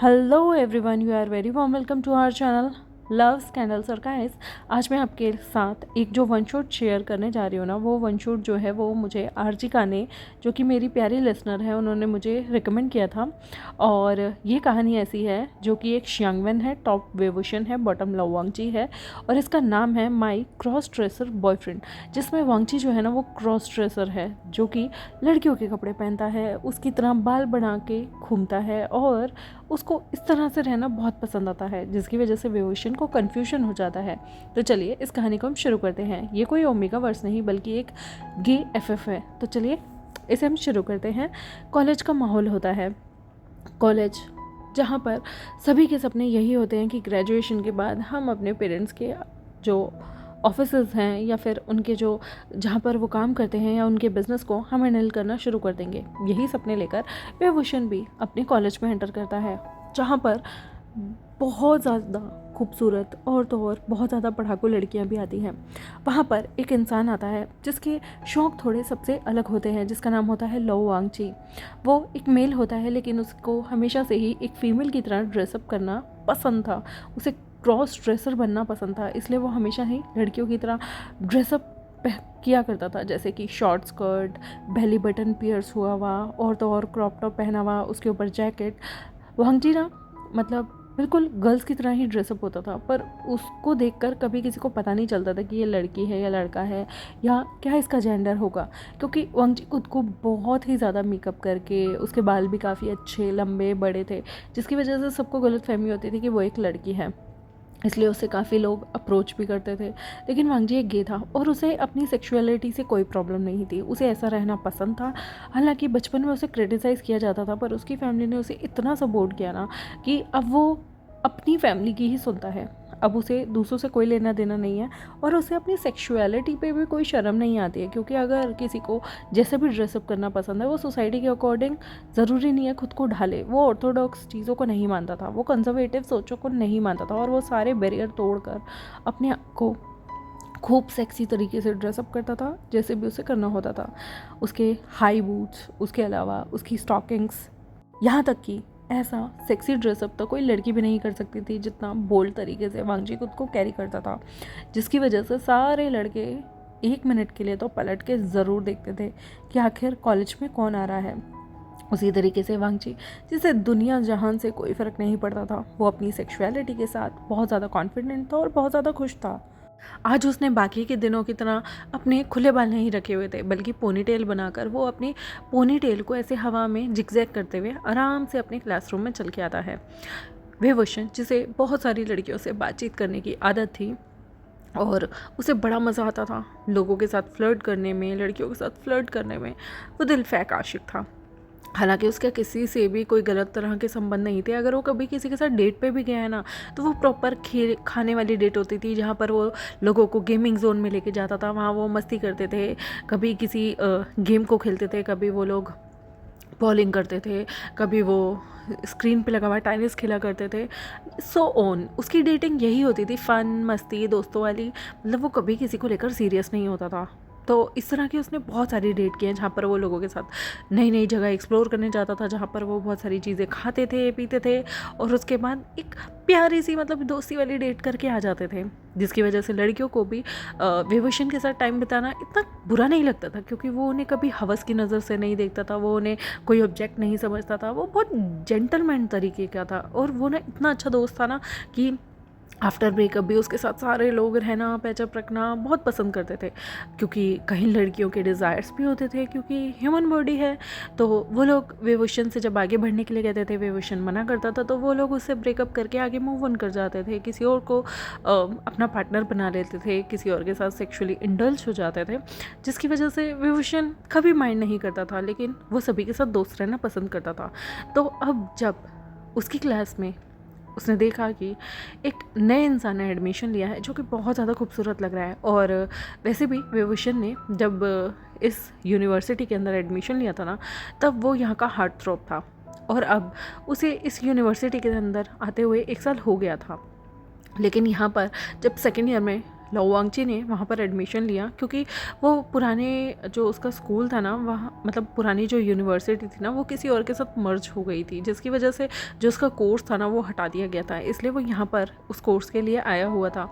Hello everyone, you are very warm welcome to our channel love scandals. और guys, आज मैं आपके साथ एक जो वन शॉट शेयर करने जा रही हूँ ना, वो वन शॉट जो है वो मुझे आर्जिका ने, जो कि मेरी प्यारी लिसनर है, उन्होंने मुझे रिकमेंड किया था। और ये कहानी ऐसी है जो कि एक श्यांगवेन है, टॉप वेवुशन है, बॉटम लव वांगची है, और इसका नाम है माई क्रॉस ड्रेसर बॉयफ्रेंड। जिसमें वांगची जो है ना वो क्रॉस ड्रेसर है, जो कि लड़कियों के कपड़े पहनता है, उसकी तरह बाल बना के घूमता है और उसको इस तरह से रहना बहुत पसंद आता है, जिसकी वजह से वेवोशन को कन्फ्यूजन हो जाता है। तो चलिए इस कहानी को हम शुरू करते हैं। ये कोई ओमेगा वर्स नहीं बल्कि एक गे एफएफ है। तो चलिए इसे हम शुरू करते हैं। कॉलेज का माहौल होता है, कॉलेज जहाँ पर सभी के सपने यही होते हैं कि ग्रेजुएशन के बाद हम अपने पेरेंट्स के जो ऑफिसेज हैं या फिर उनके जो जहाँ पर वो काम करते हैं या उनके बिज़नेस को हम हैंडल करना शुरू कर देंगे। यही सपने लेकर वेवुशन भी अपने कॉलेज में एंटर करता है, जहाँ पर बहुत ज़्यादा खूबसूरत और तो और बहुत ज़्यादा पढ़ाकू लड़कियां भी आती हैं। वहाँ पर एक इंसान आता है जिसके शौक़ थोड़े सबसे अलग होते हैं, जिसका नाम होता है लो वांगची। वो एक मेल होता है, लेकिन उसको हमेशा से ही एक फ़ीमेल की तरह ड्रेसअप करना पसंद था। उसे क्रॉस ड्रेसर बनना पसंद था, इसलिए वो हमेशा ही लड़कियों की तरह ड्रेसअप किया करता था, जैसे कि short skirt, belly button pierce हुआ हुआ और तो और क्रॉप टॉप पहना हुआ, उसके ऊपर जैकेट। वांगची ना मतलब बिल्कुल गर्ल्स की तरह ही ड्रेसअप होता था, पर उसको देखकर कभी किसी को पता नहीं चलता था कि ये लड़की है या लड़का है या क्या इसका जेंडर होगा, क्योंकि वांगची खुद को बहुत ही ज़्यादा मेकअप करके, उसके बाल भी काफ़ी अच्छे लंबे बड़े थे, जिसकी वजह से सबको गलतफहमी होती थी कि वो एक लड़की है, इसलिए उससे काफ़ी लोग अप्रोच भी करते थे। लेकिन वांगची एक गे था और उसे अपनी सेक्सुअलिटी से कोई प्रॉब्लम नहीं थी, उसे ऐसा रहना पसंद था। हालांकि बचपन में उसे क्रिटिसाइज़ किया जाता था, पर उसकी फैमिली ने उसे इतना सपोर्ट किया ना कि अब वो अपनी फैमिली की ही सुनता है। अब उसे दूसरों से कोई लेना देना नहीं है और उसे अपनी सेक्सुअलिटी पे भी कोई शर्म नहीं आती है, क्योंकि अगर किसी को जैसे भी ड्रेसअप करना पसंद है, वो सोसाइटी के अकॉर्डिंग ज़रूरी नहीं है खुद को ढाले। वो ऑर्थोडॉक्स चीज़ों को नहीं मानता था, वो कंजर्वेटिव सोचों को नहीं मानता था, और वो सारे बैरियर तोड़कर अपने आप को खूब सेक्सी तरीके से ड्रेसअप करता था, जैसे भी उसे करना होता था। उसके हाई बूट्स, उसके अलावा उसकी स्टॉकिंग्स, यहाँ तक कि ऐसा सेक्सी ड्रेसअप तो कोई लड़की भी नहीं कर सकती थी जितना बोल्ड तरीके से वांगची खुद को कैरी करता था, जिसकी वजह से सारे लड़के एक मिनट के लिए तो पलट के ज़रूर देखते थे कि आखिर कॉलेज में कौन आ रहा है। उसी तरीके से वांगची, जिसे दुनिया जहान से कोई फ़र्क नहीं पड़ता था, वो अपनी सेक्सुअलिटी के साथ बहुत ज़्यादा कॉन्फिडेंट था और बहुत ज़्यादा खुश था। आज उसने बाकी के दिनों की तरह अपने खुले बाल नहीं रखे हुए थे, बल्कि पोनीटेल बनाकर वो अपनी पोनीटेल को ऐसे हवा में जिगजैग करते हुए आराम से अपने क्लासरूम में चल के आता है। वेवुशन, जिसे बहुत सारी लड़कियों से बातचीत करने की आदत थी और उसे बड़ा मज़ा आता था लोगों के साथ फ्लर्ट करने में, लड़कियों के साथ फ्लर्ट करने में, वो दिल फेंक आशिक था। हालांकि उसका किसी से भी कोई गलत तरह के संबंध नहीं थे। अगर वो कभी किसी के साथ डेट पे भी गया है ना, तो वो प्रॉपर खाने वाली डेट होती थी, जहाँ पर वो लोगों को गेमिंग जोन में लेके जाता था, वहाँ वो मस्ती करते थे, कभी किसी गेम को खेलते थे, कभी वो लोग बॉलिंग करते थे, कभी वो स्क्रीन पे लगा हुआ टेनिस खेला करते थे, सो ऑन। उसकी डेटिंग यही होती थी, फ़न मस्ती दोस्तों वाली, मतलब वो कभी किसी को लेकर सीरियस नहीं होता था। तो इस तरह की उसने बहुत सारी डेट की हैं, जहाँ पर वो लोगों के साथ नई नई जगह एक्सप्लोर करने जाता था, जहाँ पर वो बहुत सारी चीज़ें खाते थे पीते थे, और उसके बाद एक प्यारी सी मतलब दोस्ती वाली डेट करके आ जाते थे, जिसकी वजह से लड़कियों को भी वेवुशन के साथ टाइम बिताना इतना बुरा नहीं लगता था, क्योंकि वो उन्हें कभी हवस की नज़र से नहीं देखता था, वो उन्हें कोई ऑब्जेक्ट नहीं समझता था, वो बहुत जेंटलमैन तरीके का था। और वो ना इतना अच्छा दोस्त था ना कि आफ्टर ब्रेकअप भी उसके साथ सारे लोग रहना, पैचअप रखना बहुत पसंद करते थे, क्योंकि कहीं लड़कियों के डिज़ायर्स भी होते थे, क्योंकि ह्यूमन बॉडी है। तो वो लोग वेवुशन से जब आगे बढ़ने के लिए कहते थे, वेवुशन मना करता था, तो वो लोग उससे ब्रेकअप करके आगे मूव ऑन कर जाते थे, किसी और को अपना पार्टनर बना लेते थे, किसी और के साथ सेक्सुअली इंडल्ज हो जाते थे, जिसकी वजह से वेवुशन कभी माइंड नहीं करता था, लेकिन वो सभी के साथ दोस्त रहना पसंद करता था। तो अब जब उसकी क्लास में उसने देखा कि एक नए इंसान ने एडमिशन लिया है, जो कि बहुत ज़्यादा खूबसूरत लग रहा है, और वैसे भी वेवुशन ने जब इस यूनिवर्सिटी के अंदर एडमिशन लिया था ना, तब वो यहाँ का हार्ट थ्रॉब था, और अब उसे इस यूनिवर्सिटी के अंदर आते हुए 1 साल हो गया था। लेकिन यहाँ पर जब सेकेंड ईयर में लवांगची ने वहाँ पर एडमिशन लिया क्योंकि वो पुराने जो उसका स्कूल था ना, वहाँ मतलब पुरानी जो यूनिवर्सिटी थी ना, वो किसी और के साथ मर्ज हो गई थी, जिसकी वजह से जो उसका कोर्स था ना वो हटा दिया गया था, इसलिए वो यहाँ पर उस कोर्स के लिए आया हुआ था।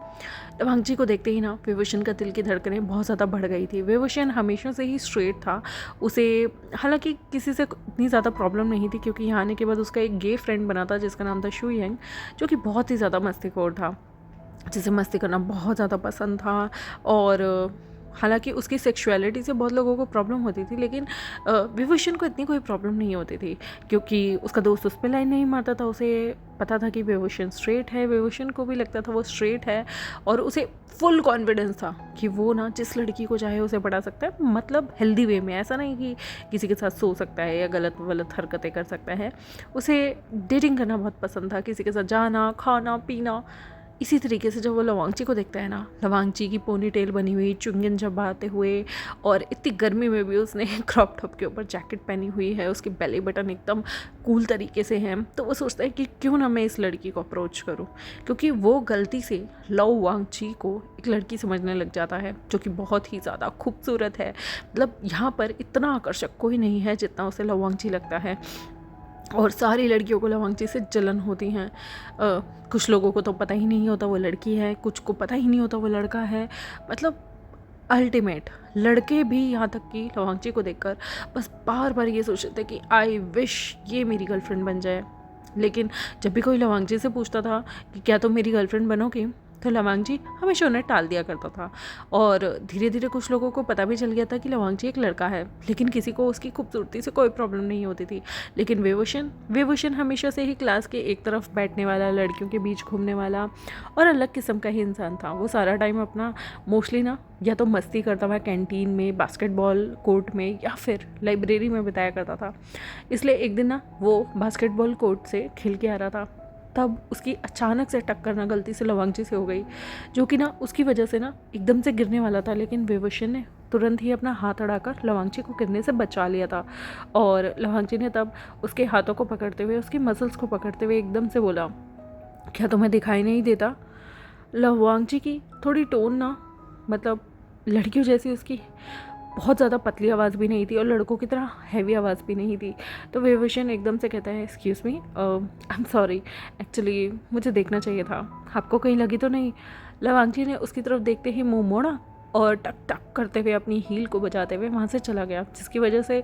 लवांगची को देखते ही ना विभूषण का दिल की धड़कनें बहुत ज़्यादा बढ़ गई थी। विभूषण हमेशा से ही स्ट्रेट था, उसे हालांकि किसी से इतनी ज़्यादा प्रॉब्लम नहीं थी क्योंकि यहाँ आने के बाद उसका एक गे फ्रेंड बना था जिसका नाम था शुयंग, जो कि बहुत ही ज़्यादा मस्तीखोर था, जिसे मस्ती करना बहुत ज़्यादा पसंद था। और हालांकि उसकी सेक्सुअलिटी से बहुत लोगों को प्रॉब्लम होती थी, लेकिन विभूषण को इतनी कोई प्रॉब्लम नहीं होती थी क्योंकि उसका दोस्त उस पर लाइन नहीं मारता था। उसे पता था कि विभूषण स्ट्रेट है, विभूषण को भी लगता था वो स्ट्रेट है, और उसे फुल कॉन्फिडेंस था कि वो ना जिस लड़की को चाहे उसे पढ़ा सकता है, मतलब हेल्दी वे में, ऐसा नहीं कि किसी के साथ सो सकता है या गलत वलत हरकतें कर सकता है। उसे डेटिंग करना बहुत पसंद था, किसी के साथ जाना, खाना पीना। इसी तरीके से जब वो लवांगची को देखता है ना, लवांगची की पोनी टेल बनी हुई, चुंगन चबाते हुए, और इतनी गर्मी में भी उसने क्रॉप टॉप के ऊपर जैकेट पहनी हुई है, उसकी बेली बटन एकदम कूल तरीके से है, तो वो सोचता है कि क्यों ना मैं इस लड़की को अप्रोच करूं, क्योंकि वो गलती से लवांगची को एक लड़की समझने लग जाता है जो कि बहुत ही ज़्यादा खूबसूरत है। मतलब यहाँ पर इतना आकर्षक कोई नहीं है जितना उसे लवांगची लगता है, और सारी लड़कियों को लवांगची से जलन होती हैं। कुछ लोगों को तो पता ही नहीं होता वो लड़की है, कुछ को पता ही नहीं होता वो लड़का है। मतलब अल्टीमेट लड़के भी यहाँ तक कि लवांगची को देखकर बस बार बार ये सोचते थे कि आई विश ये मेरी गर्लफ्रेंड बन जाए। लेकिन जब भी कोई लवांगची से पूछता था कि क्या तुम मेरी गर्लफ्रेंड बनोगी, तो लवांगची हमेशा उन्हें टाल दिया करता था। और धीरे धीरे कुछ लोगों को पता भी चल गया था कि लवांगची एक लड़का है, लेकिन किसी को उसकी खूबसूरती से कोई प्रॉब्लम नहीं होती थी। लेकिन विभूषण हमेशा से ही क्लास के एक तरफ बैठने वाला, लड़कियों के बीच घूमने वाला और अलग किस्म का ही इंसान था। वो सारा टाइम अपना मोस्टली ना या तो मस्ती करता हुआ कैंटीन में, बास्केटबॉल कोर्ट में या फिर लाइब्रेरी में बिताया करता था। इसलिए एक दिन ना वो बास्केटबॉल कोर्ट से खेल के आ रहा था, तब उसकी अचानक से टक्कर ना गलती से लवांगची से हो गई, जो कि ना उसकी वजह से ना एकदम से गिरने वाला था। लेकिन विभूषण ने तुरंत ही अपना हाथ अड़ाकर लवांगची को गिरने से बचा लिया था। और लवांगची ने तब उसके हाथों को पकड़ते हुए, उसकी मसल्स को पकड़ते हुए एकदम से बोला, क्या तुम्हें दिखाई नहीं देता? लवांगची की थोड़ी टोन ना, मतलब लड़कियों जैसी उसकी बहुत ज़्यादा पतली आवाज़ भी नहीं थी और लड़कों की तरह हैवी आवाज़ भी नहीं थी। तो विभूषण एकदम से कहता है, excuse me, I am sorry, actually मुझे देखना चाहिए था, आपको कहीं लगी तो नहीं? लवांगची ने उसकी तरफ देखते ही मुंह मोड़ा और टक टक करते हुए अपनी हील को बजाते हुए वहाँ से चला गया, जिसकी वजह से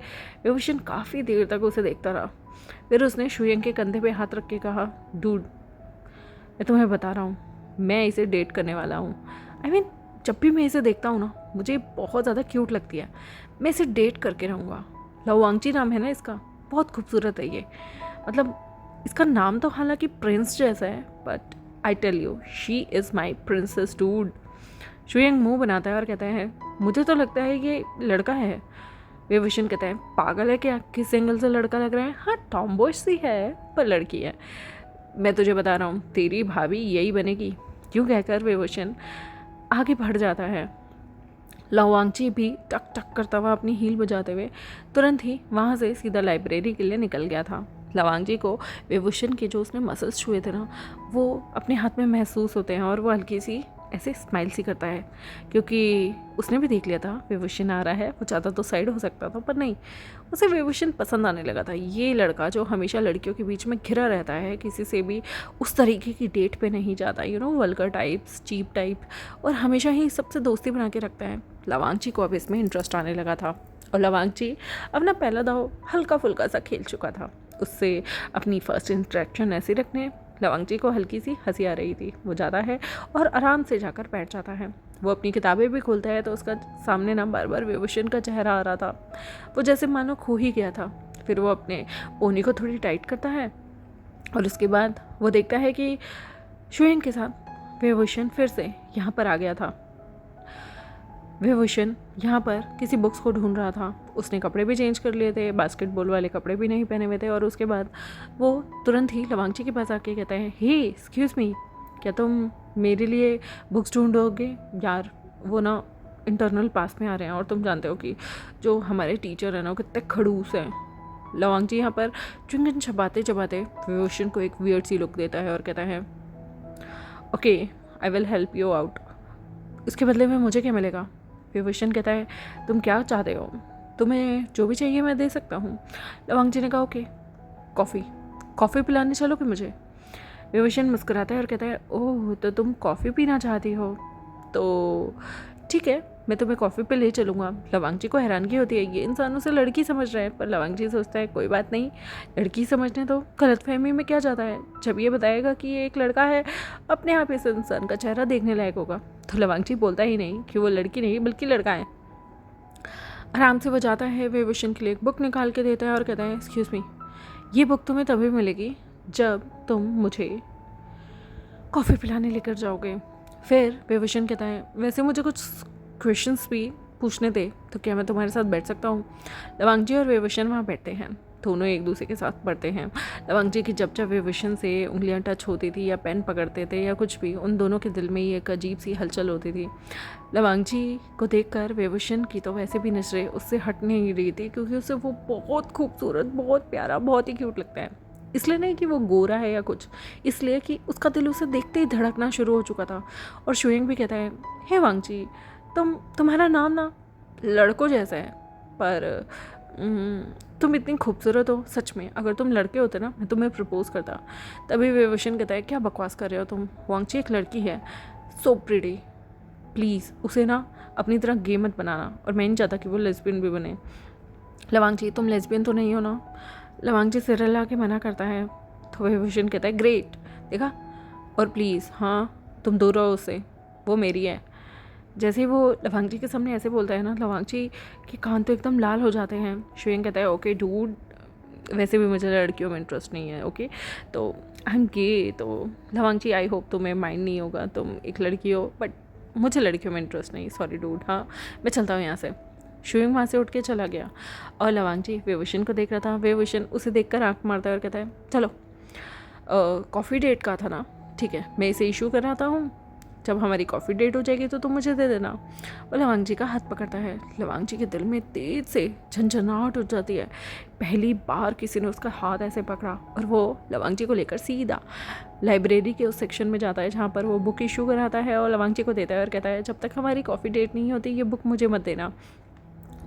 विभूषण काफ़ी देर तक उसे देखता रहा। फिर उसने शुयंग के कंधे पे हाथ रख के कहा, डूड, मैं तुम्हें बता रहा हूँ, मैं इसे डेट करने वाला हूँ। आई मीन जब भी मैं इसे देखता हूँ ना, मुझे बहुत ज़्यादा क्यूट लगती है, मैं इसे डेट करके रहूँगा। लवांगची नाम है ना इसका, बहुत खूबसूरत है ये। मतलब इसका नाम तो हालांकि प्रिंस जैसा है, but I tell you she is my princess dude. Shuyang मुंह बनाता है और कहता है, मुझे तो लगता है ये लड़का है। विभूषण कहता है, पागल है क्या, किस एंगल से लड़का लग रहा है? हाँ, टॉमबॉय सी है पर लड़की है। मैं तुझे बता रहा हूँ, तेरी भाभी यही बनेगी। क्यों कहकर विभूषण आगे बढ़ जाता है। लवांगची भी टक टक करता हुआ अपनी हील बजाते हुए तुरंत ही वहाँ से सीधा लाइब्रेरी के लिए निकल गया था। लवांगची को विभूषण के जो उसने मसल्स छुए थे ना, वो अपने हाथ में महसूस होते हैं और वो हल्की सी ऐसे स्माइल सी करता है, क्योंकि उसने भी देख लिया था विभूषण आ रहा है। वो चाहता तो साइड हो सकता था, पर नहीं, उसे विभूषण पसंद आने लगा था। ये लड़का जो हमेशा लड़कियों के बीच में घिरा रहता है, किसी से भी उस तरीके की डेट पे नहीं जाता, वल्गर टाइप्स, चीप टाइप, और हमेशा ही सबसे दोस्ती बना के रखता है। लवांगची को अब इसमें इंटरेस्ट आने लगा था और लवांगची अपना पहला दाव हल्का फुल्का सा खेल चुका था। उससे अपनी फर्स्ट इंटरेक्शन ऐसे रखने लवांगची को हल्की सी हंसी आ रही थी। वो जाता है और आराम से जाकर बैठ जाता है। वो अपनी किताबें भी खोलता है तो उसका सामने ना बार बार विभूषण का चेहरा आ रहा था। वो जैसे मानो खो ही गया था। फिर वो अपने पोनी को थोड़ी टाइट करता है और उसके बाद वो देखता है कि शुयंग के साथ विभूषण फिर से यहाँ पर आ गया था। विभूषण यहाँ पर किसी बुक्स को ढूंढ रहा था। उसने कपड़े भी चेंज कर लिए थे, बास्केटबॉल वाले कपड़े भी नहीं पहने हुए थे। और उसके बाद वो तुरंत ही लवांगची के पास आके कहता है, हे एक्सक्यूज़ मी, क्या तुम मेरे लिए बुक्स ढूंढोगे? यार वो ना इंटरनल पास में आ रहे हैं और तुम जानते हो कि जो हमारे टीचर हैं ना वो कितने खड़ूस हैं। लवांगची यहाँ पर चुंगन चबाते चबाते विभूषण को एक वियर्ड सी लुक देता है और कहता है, okay, I will help you out. उसके बदले में मुझे क्या मिलेगा? विभूषण कहता है तुम क्या चाहते हो? तुम्हें जो भी चाहिए मैं दे सकता हूँ। लवांग जी ने कहा ओके, कॉफ़ी पिलाने चलोगे मुझे? विभूषण मुस्कुराता है और कहता है ओह, तो तुम कॉफ़ी पीना चाहती हो, तो ठीक है, मैं तुम्हें कॉफ़ी पे ले चलूँगा। लवांग जी को हैरानगी होती है, ये इंसान उसे लड़की समझ रहा है, पर लवांग जी सोचता है कोई बात नहीं, लड़की समझने तो गलतफहमी में क्या जाता है। जब ये बताएगा कि ये एक लड़का है, अपने आप इस इंसान का चेहरा देखने लायक होगा। तो लवांग जी बोलता ही नहीं कि वो लड़की नहीं बल्कि लड़का है। आराम से वो जाता है, विभूषण के लिए एक बुक निकाल के देता है और कहता है एक्सक्यूज़ मी, ये बुक तुम्हें तभी मिलेगी जब तुम मुझे कॉफ़ी पिलाने लेकर जाओगे। फिर विभूषण कहता है वैसे मुझे कुछ क्वेश्चंस भी पूछने थे, तो क्या मैं तुम्हारे साथ बैठ सकता हूँ? लवांग जी और विभूषण वहाँ बैठते हैं, दोनों एक दूसरे के साथ पढ़ते हैं। लवांग जी की जब जब विभूषण से उंगलियाँ टच होती थी या पेन पकड़ते थे या कुछ भी, उन दोनों के दिल में ही एक अजीब सी हलचल होती थी। लवांग जी को देखकर विभूषण की तो वैसे भी नजरें उससे हट नहीं रही थी, क्योंकि उसे वो बहुत खूबसूरत, बहुत प्यारा, बहुत ही क्यूट लगता है। इसलिए नहीं कि वो गोरा है या कुछ, इसलिए कि उसका दिल उसे देखते ही धड़कना शुरू हो चुका था। और शुएंग भी कहता है हे वांग जी, तुम्हारा नाम ना लड़कों जैसा है, पर तुम इतनी खूबसूरत हो, सच में अगर तुम लड़के होते ना मैं तुम्हें प्रपोज करता। तभी विभूषण कहता है क्या बकवास कर रहे हो तुम, वांग जी एक लड़की है, सो प्रिटी, प्लीज़ उसे ना अपनी तरह गे मत बनाना, और मैं नहीं चाहता कि वो लेस्बियन भी बने। लवांग जी तुम लेस्बियन तो नहीं हो ना? लवांग जी सिर हिला के मना करता है। तो विभूषण कहता है ग्रेट, देखा, और प्लीज़ हाँ तुम दूर रहो उससे, वो मेरी है। जैसे ही वो लवांग जी के सामने ऐसे बोलता है ना, लवांग जी के कान तो एकदम लाल हो जाते हैं। शुएंग कहता है ओके डूड, वैसे भी मुझे लड़कियों में इंटरेस्ट नहीं है, ओके, तो आई एम गे। तो लवांग जी आई होप तुम्हें माइंड नहीं होगा, तुम एक लड़की हो, बट मुझे लड़कियों में इंटरेस्ट नहीं, सॉरी डूड, हाँ मैं चलता हूँ यहाँ से। शुएंग वहाँ से उठ के चला गया और लवांग जी विभूषण को देख रहा था। विभूषण उसे देखकर आंख मारता है और कहता है चलो, कॉफ़ी डेट का था ना, ठीक है मैं इसे इशू कराता हूँ, जब हमारी कॉफ़ी डेट हो जाएगी तो तुम मुझे दे देना। और लवांग जी का हाथ पकड़ता है। लवांग जी के दिल में तेज से झंझनाहट उठ जाती है, पहली बार किसी ने उसका हाथ ऐसे पकड़ा। और वो लवांग जी को लेकर सीधा लाइब्रेरी के उस सेक्शन में जाता है जहाँ पर वो बुक इशू कराता है, और लवांग जी को देता है और कहता है जब तक हमारी कॉफ़ी डेट नहीं होती ये बुक मुझे मत देना।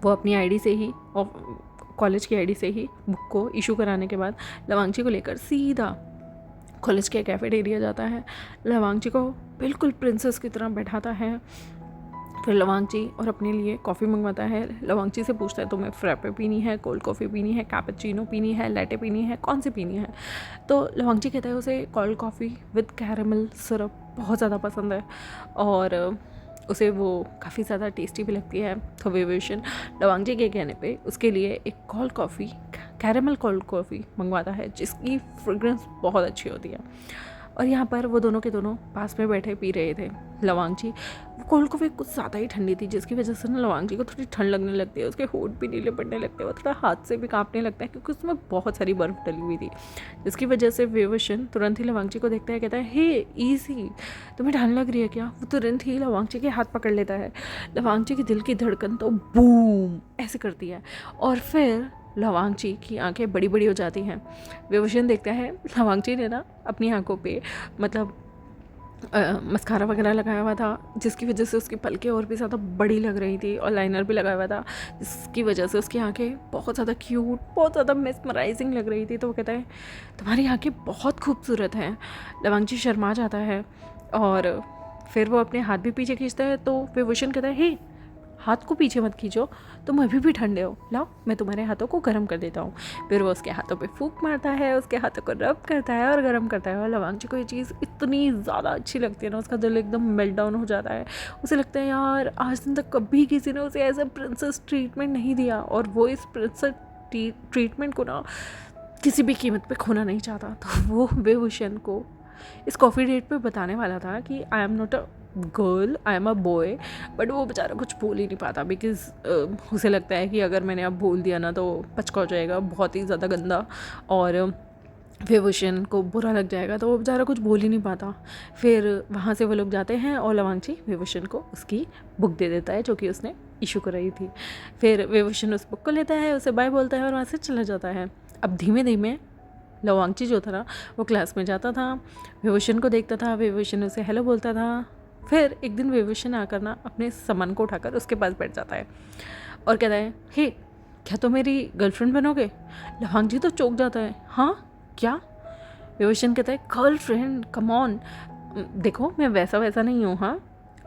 वो अपनी आईडी से ही, कॉलेज की आईडी से ही बुक को इशू कराने के बाद लवांग जी को लेकर सीधा कॉलेज के कैफेटेरिया जाता है। लवांग जी को बिल्कुल प्रिंसेस की तरह बैठाता है। फिर लवांग जी और अपने लिए कॉफ़ी मंगवाता है। लवांग जी से पूछता है तुम्हें फ्रैपे पीनी है, कोल्ड कॉफ़ी पीनी है, कैपेचिनो पीनी है, लैटे पीनी है, कौन सी पीनी है? तो लवांग जी कहता है उसे cold coffee with caramel syrup बहुत ज़्यादा पसंद है, और उसे वो काफ़ी ज़्यादा टेस्टी भी लगती है। तो विभूषण लवांग जी के कहने पे उसके लिए एक cold coffee, caramel cold coffee मंगवाता है, जिसकी फ्रेग्रेंस बहुत अच्छी होती है। और यहाँ पर वो दोनों के दोनों पास में बैठे पी रहे थे। लवांग जी, वो कोल्ड कॉफ़ी कुछ ज़्यादा ही ठंडी थी, जिसकी वजह से ना लवांग जी को थोड़ी ठंड लगने लगती है, उसके होंठ भी नीले पड़ने लगते हैं, वो थोड़ा हाथ से भी काँपने लगता है, क्योंकि उसमें बहुत सारी बर्फ़ डली हुई थी, जिसकी वजह से विभूषण तुरंत ही लवांग जी को देखता है, कहता है हे ईजी, तुम्हें ठंड लग रही है क्या? वो तुरंत ही लवांग जी के हाथ पकड़ लेता है। लवांग जी की दिल की धड़कन तो बूम ऐसे करती है, और फिर लवांग जी की आंखें बड़ी बड़ी हो जाती हैं। विभूषण देखता है लवांग जी ने ना अपनी आंखों पे मतलब मस्कारा वगैरह लगाया हुआ था, जिसकी वजह से उसकी पलकें और भी ज़्यादा बड़ी लग रही थी, और लाइनर भी लगाया हुआ था, जिसकी वजह से उसकी आंखें बहुत ज़्यादा क्यूट, बहुत ज़्यादा मेस्मराइजिंग लग रही थी। तो वो कहता है तुम्हारी आंखें बहुत खूबसूरत हैं। लवांग जी शर्मा जाता है, और फिर वो अपने हाथ भी पीछे खींचता है। तो विभूषण कहता है हे, हाथ को पीछे मत खींचो, तुम अभी भी ठंडे हो, लाओ मैं तुम्हारे हाथों को गर्म कर देता हूँ। फिर वो उसके हाथों पे फूंक मारता है, उसके हाथों को रब करता है और गर्म करता है। और लवांग जी को ये चीज़ इतनी ज़्यादा अच्छी लगती है ना, उसका दिल एकदम मेल्ट डाउन हो जाता है। उसे लगता है यार आज दिन तक कभी किसी ने उसे ऐसा प्रिंसेस ट्रीटमेंट नहीं दिया, और वो इस प्रिंसेस ट्रीटमेंट को ना किसी भी कीमत पे खोना नहीं चाहता। तो वो विभूषण को इस कॉफ़ी डेट पे बताने वाला था कि आई am not a girl, I am a boy, but वो बेचारा कुछ बोल ही नहीं पाता, बिकॉज उसे लगता है कि अगर मैंने अब बोल दिया ना तो पचका हो जाएगा बहुत ही ज़्यादा गंदा, और विभूषण को बुरा लग जाएगा, तो वो बेचारा कुछ बोल ही नहीं पाता। फिर वहाँ से वो लोग जाते हैं, और लवांग जी विभूषण को उसकी बुक दे देता है जो कि उसने इशू कराई थी। फिर विभूषण उस बुक को लेता है, उसे बाय बोलता है और वहाँ से चला जाता है। अब धीमे धीमे लवांग जी जो था ना वो क्लास में जाता था, विभूषण को देखता था, विभूषण उसे हेलो बोलता था, फिर एक दिन विभूषण आकर ना अपने सामान को उठाकर उसके पास बैठ जाता है और कहता है, हे क्या तो मेरी गर्लफ्रेंड बनोगे? लवांग जी तो चौंक जाता है, हाँ क्या? विभूषण कहता है, गर्लफ्रेंड, कम ऑन, देखो मैं वैसा वैसा नहीं हूँ, हाँ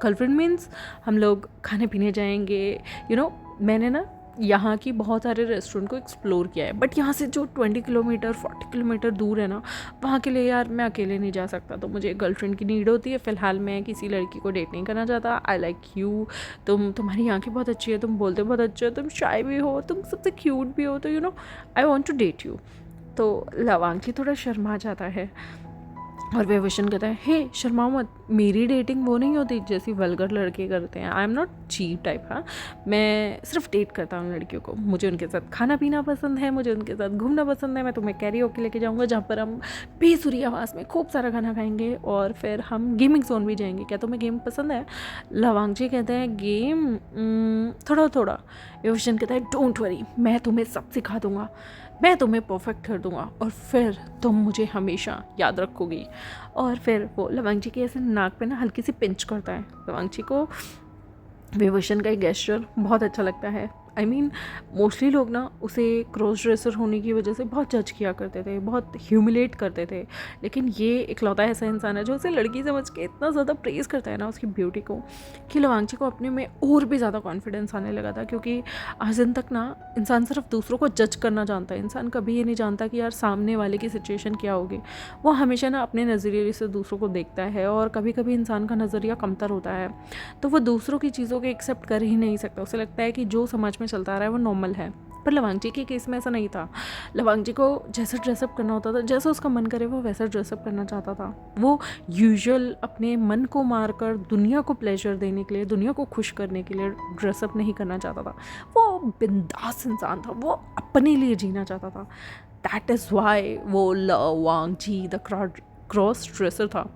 गर्लफ्रेंड मीन्स हम लोग खाने पीने जाएंगे, मैंने ना यहाँ की बहुत सारे रेस्टोरेंट को एक्सप्लोर किया है, बट यहाँ से जो 20 किलोमीटर 40 किलोमीटर दूर है ना, वहाँ के लिए यार मैं अकेले नहीं जा सकता, तो मुझे गर्लफ्रेंड की नीड होती है। फ़िलहाल मैं किसी लड़की को डेट नहीं करना चाहता। आई लाइक यू, तुम्हारी आँखें बहुत अच्छी है, तुम बोलते बहुत अच्छे हो, तुम शाय भी हो, तुम सबसे क्यूट भी हो, तो I want to date you. तो लवांग जी थोड़ा शर्मा जाता है और विभूषण कहता है, हे शर्माओ मत, मेरी डेटिंग वो नहीं होती जैसी वल्गर लड़के करते हैं। I am not cheap type, हाँ मैं सिर्फ डेट करता हूँ लड़कियों को, मुझे उनके साथ खाना पीना पसंद है, मुझे उनके साथ घूमना पसंद है। मैं तुम्हें कैरियोके लेके जाऊँगा जहाँ पर हम बेसुरी आवाज़ में खूब सारा खाना खाएंगे और फिर हम गेमिंग जोन भी जाएंगे। क्या तुम्हें गेम पसंद है? लवांग जी कहते हैं, गेम थोड़ा थोड़ा। विभूषण कहता है, डोंट वरी, मैं तुम्हें सब सिखा दूँगा, मैं तुम्हें परफेक्ट कर दूंगा और फिर तुम मुझे हमेशा याद रखोगी। और फिर वो लवांग जी के ऐसे नाक पे ना हल्की सी पिंच करता है। लवांग जी को विभूषण का एक गेस्चर बहुत अच्छा लगता है। आई मीन मोस्टली लोग ना उसे क्रॉस ड्रेसर होने की वजह से बहुत जज किया करते थे, बहुत ह्यूमिलेट करते थे, लेकिन ये इकलौता ऐसा इंसान है जो उसे लड़की समझ के इतना ज़्यादा प्रेज़ करता है ना उसकी ब्यूटी को, कि लवांग जी को अपने में और भी ज़्यादा कॉन्फिडेंस आने लगा था। क्योंकि आज दिन तक ना इंसान सिर्फ दूसरों को जज करना जानता है, इंसान कभी ये नहीं जानता कि यार सामने वाले की सिचुएशन क्या होगी। वो हमेशा ना अपने नज़रिए से दूसरों को देखता है और कभी कभी इंसान का नज़रिया कमतर होता है, तो वो दूसरों की चीज़ों को एक्सेप्ट कर ही नहीं सकता। उसे लगता है कि जो समाज में चलता आ रहा है वो नॉर्मल है। पर लवांग जी के केस में ऐसा नहीं था। लवांग जी को जैसा ड्रेसअप करना होता था, जैसा उसका मन करे वो वैसा ड्रेसअप करना चाहता था। वो यूजुअल अपने मन को मारकर दुनिया को प्लेजर देने के लिए, दुनिया को खुश करने के लिए ड्रेसअप नहीं करना चाहता था। वो बिंदास इंसान था, वो अपने लिए जीना चाहता था। दैट इज़ वाई वो लवांग जी द क्रॉस ड्रेसर था।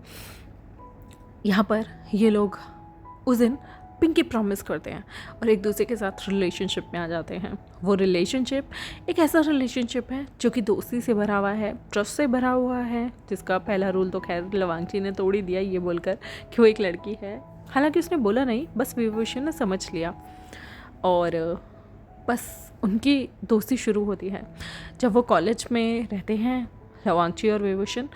यहाँ पर ये लोग उस दिन पिंकी प्रॉमिस करते हैं और एक दूसरे के साथ रिलेशनशिप में आ जाते हैं। वो रिलेशनशिप एक ऐसा रिलेशनशिप है जो कि दोस्ती से भरा हुआ है, ट्रस्ट से भरा हुआ है, जिसका पहला रूल तो खैर लवांग जी ने तोड़ ही दिया ये बोलकर कि वो एक लड़की है। हालांकि उसने बोला नहीं, बस विभूषण ने समझ लिया और बस उनकी दोस्ती शुरू होती है। जब वो कॉलेज में रहते हैं लवांग जी और विभूषण,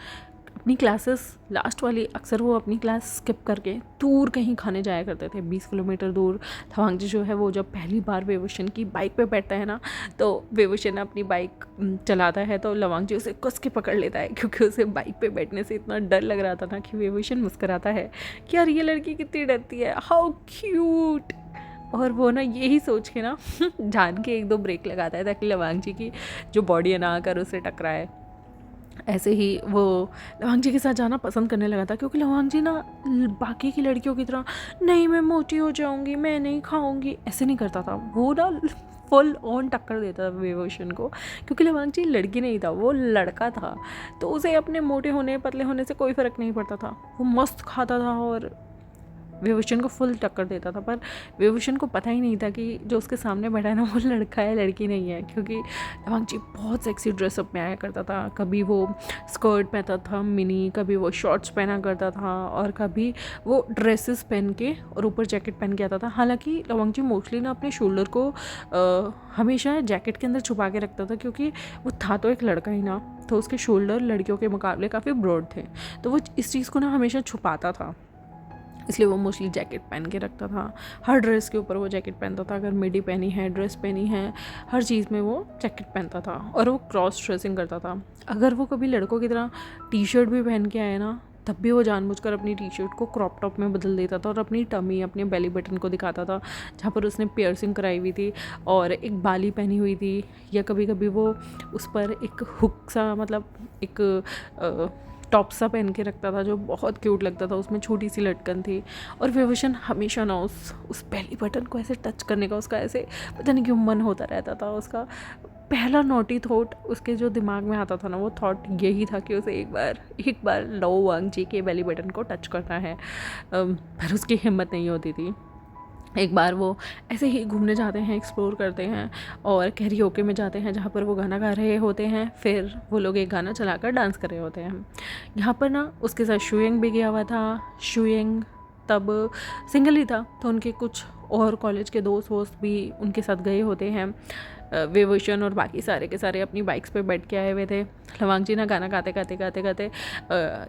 अपनी क्लासेस लास्ट वाली अक्सर वो अपनी क्लास स्किप करके दूर कहीं खाने जाया करते थे, 20 किलोमीटर दूर। लवांग जी जो है वो जब पहली बार विभूषण की बाइक पे बैठता है ना, तो विभूषण अपनी बाइक चलाता है तो लवांग जी उसे कस के पकड़ लेता है, क्योंकि उसे बाइक पे बैठने से इतना डर लग रहा था ना कि विभूषण मुस्कुराता है कि यार ये लड़की कितनी डरती है, हाउ क्यूट। और वो ना यही सोच के ना जान के एक दो ब्रेक लगाता है ताकि लवांग जी की जो बॉडी है ना आकर उसे टकराए। ऐसे ही वो लवांग जी के साथ जाना पसंद करने लगा था, क्योंकि लवांग जी ना बाकी की लड़कियों की तरह नहीं मैं मोटी हो जाऊंगी, मैं नहीं खाऊंगी, ऐसे नहीं करता था। वो ना फुल ऑन टक्कर देता था विभूषण को, क्योंकि लवांग जी लड़की नहीं था, वो लड़का था। तो उसे अपने मोटे होने पतले होने से कोई फ़र्क नहीं पड़ता था। वो मस्त खाता था और विभूषण को फुल टक्कर देता था। पर विभूषण को पता ही नहीं था कि जो उसके सामने बैठा है ना वो लड़का है, लड़की नहीं है। क्योंकि लवांग जी बहुत सेक्सी ड्रेसअप में आया करता था। कभी वो स्कर्ट पहनता था मिनी, कभी वो शॉर्ट्स पहना करता था और कभी वो ड्रेसेस पहन के और ऊपर जैकेट पहन के आता था। हालांकि लवांग जी मोस्टली ना अपने शोल्डर को हमेशा जैकेट के अंदर छुपा के रखता था, क्योंकि वो था तो एक लड़का ही ना, तो उसके शोल्डर लड़कियों के मुकाबले काफ़ी ब्रॉड थे, तो वो इस चीज़ को ना हमेशा छुपाता था। इसलिए वो मोस्टली जैकेट पहन के रखता था। हर ड्रेस के ऊपर वो जैकेट पहनता था। अगर मिडी पहनी है, ड्रेस पहनी है, हर चीज़ में वो जैकेट पहनता था और वो क्रॉस ड्रेसिंग करता था। अगर वो कभी लड़कों की तरह टी शर्ट भी पहन के आए ना, तब भी वो जानबूझकर अपनी टी शर्ट को क्रॉप टॉप में बदल देता था और अपनी टमी, अपने बेली बटन को दिखाता था जहाँ पर उसने पियर्सिंग कराई हुई थी और एक बाली पहनी हुई थी, या कभी कभी वो उस पर एक हुक सा, मतलब एक टॉप सा पहन के रखता था जो बहुत क्यूट लगता था। उसमें छोटी सी लटकन थी और विभूषण हमेशा ना उस बेली बटन को ऐसे टच करने का उसका ऐसे पता नहीं क्यों मन होता रहता था। उसका पहला नोटी थॉट उसके जो दिमाग में आता था ना, वो थॉट यही था कि उसे एक बार लवांग जी के बेली बटन को टच करना है, पर उसकी हिम्मत नहीं होती थी। एक बार वो ऐसे ही घूमने जाते हैं, एक्सप्लोर करते हैं और कैरियोके में जाते हैं जहाँ पर वो गाना गा रहे होते हैं। फिर वो लोग एक गाना चलाकर डांस कर रहे होते हैं। यहाँ पर ना उसके साथ शुयंग भी गया हुआ था। शुयंग तब सिंगल ही था, तो उनके कुछ और कॉलेज के दोस्त वोस्त भी उनके साथ गए होते हैं। विभूषण और बाकी सारे के सारे अपनी बाइक्स पे बैठ के आए हुए थे। लवांग जी ना गाना गाते गाते गाते गाते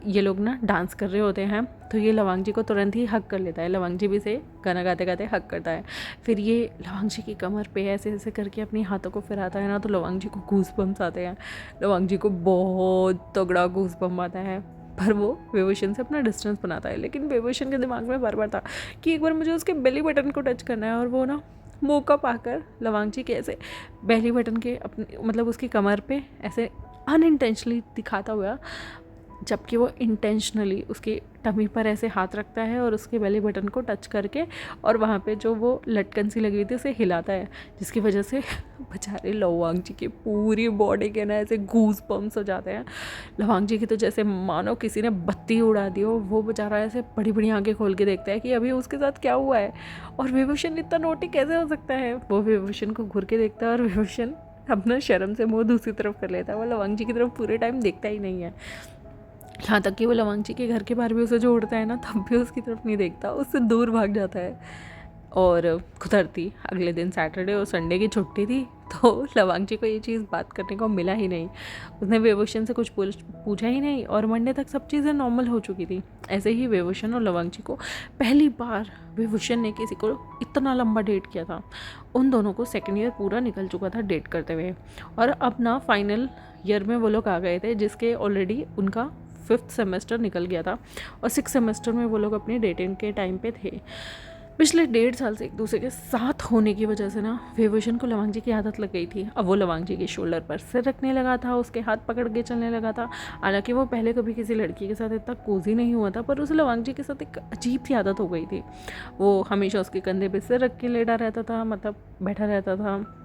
ये लोग ना डांस कर रहे होते हैं, तो ये लवांग जी को तुरंत ही हक कर लेता है। लवांग जी भी से गाना गाते गाते हक करता है। फिर ये लवांग जी की कमर पे ऐसे ऐसे करके अपनी हाथों को फिराता है ना, तो लवांग जी को गूस बम्स आते हैं। लवांग जी को बहुत तगड़ा गूस बम आता है, पर वो विभूषण से अपना डिस्टेंस बनाता है। लेकिन विभूषण के दिमाग में बार बार था कि एक बार मुझे उसके बेली बटन को टच करना है, और वो ना मौका पाकर लवांग जी के ऐसे बेली बटन के अपने मतलब उसकी कमर पे ऐसे अनइंटेंशनली दिखाता हुआ, जबकि वो इंटेंशनली उसकी टमी पर ऐसे हाथ रखता है और उसके बेली बटन को टच करके और वहाँ पे जो वो लटकन सी लगी हुई थी उसे हिलाता है, जिसकी वजह से बेचारे लवांग जी की पूरी बॉडी के ना ऐसे गूज बम्स हो जाते हैं। लवांग जी की तो जैसे मानो किसी ने बत्ती उड़ा दी हो। वो बेचारा ऐसे बड़ी बड़ी आंखें खोल के देखता है कि अभी उसके साथ क्या हुआ है, और विभूषण इतना नोटी कैसे हो सकता है। वो विभूषण को घूर के देखता है और विभूषण अपना शर्म से मुँह दूसरी तरफ कर लेता है। वो लवांग जी की तरफ पूरे टाइम देखता ही नहीं है, यहाँ तक कि वो लवांग जी के घर के बाहर भी उसे जो उड़ता है ना, तब भी उसकी तरफ नहीं देखता, उससे दूर भाग जाता है। और खुदरती अगले दिन सैटरडे और संडे की छुट्टी थी, तो लवांग जी को ये चीज़ बात करने को मिला ही नहीं। उसने विभूषण से कुछ पूछा ही नहीं, और मंडे तक सब चीज़ें नॉर्मल हो चुकी थी। ऐसे ही विभूषण और लवांग जी को पहली बार विभूषण ने किसी को इतना लंबा डेट किया था। उन दोनों को सेकेंड ईयर पूरा निकल चुका था डेट करते हुए, और अब ना फाइनल ईयर में वो लोग आ गए थे, जिसके ऑलरेडी उनका 5th सेमेस्टर निकल गया था, और 6th सेमेस्टर में वो लोग अपनी डेटिंग के टाइम पे थे। पिछले 1.5 साल से एक दूसरे के साथ होने की वजह से ना विभूषण को लवांग जी की आदत लग गई थी। अब वो लवांग जी के शोल्डर पर सिर रखने लगा था, उसके हाथ पकड़ के चलने लगा था। हालांकि वो पहले कभी किसी लड़की के साथ इतना कोजी नहीं हुआ था, पर उसे लवांग जी के साथ एक अजीब सी आदत हो गई थी। वो हमेशा उसके कंधे पे सिर रख के लेटा रहता था, मतलब बैठा रहता था,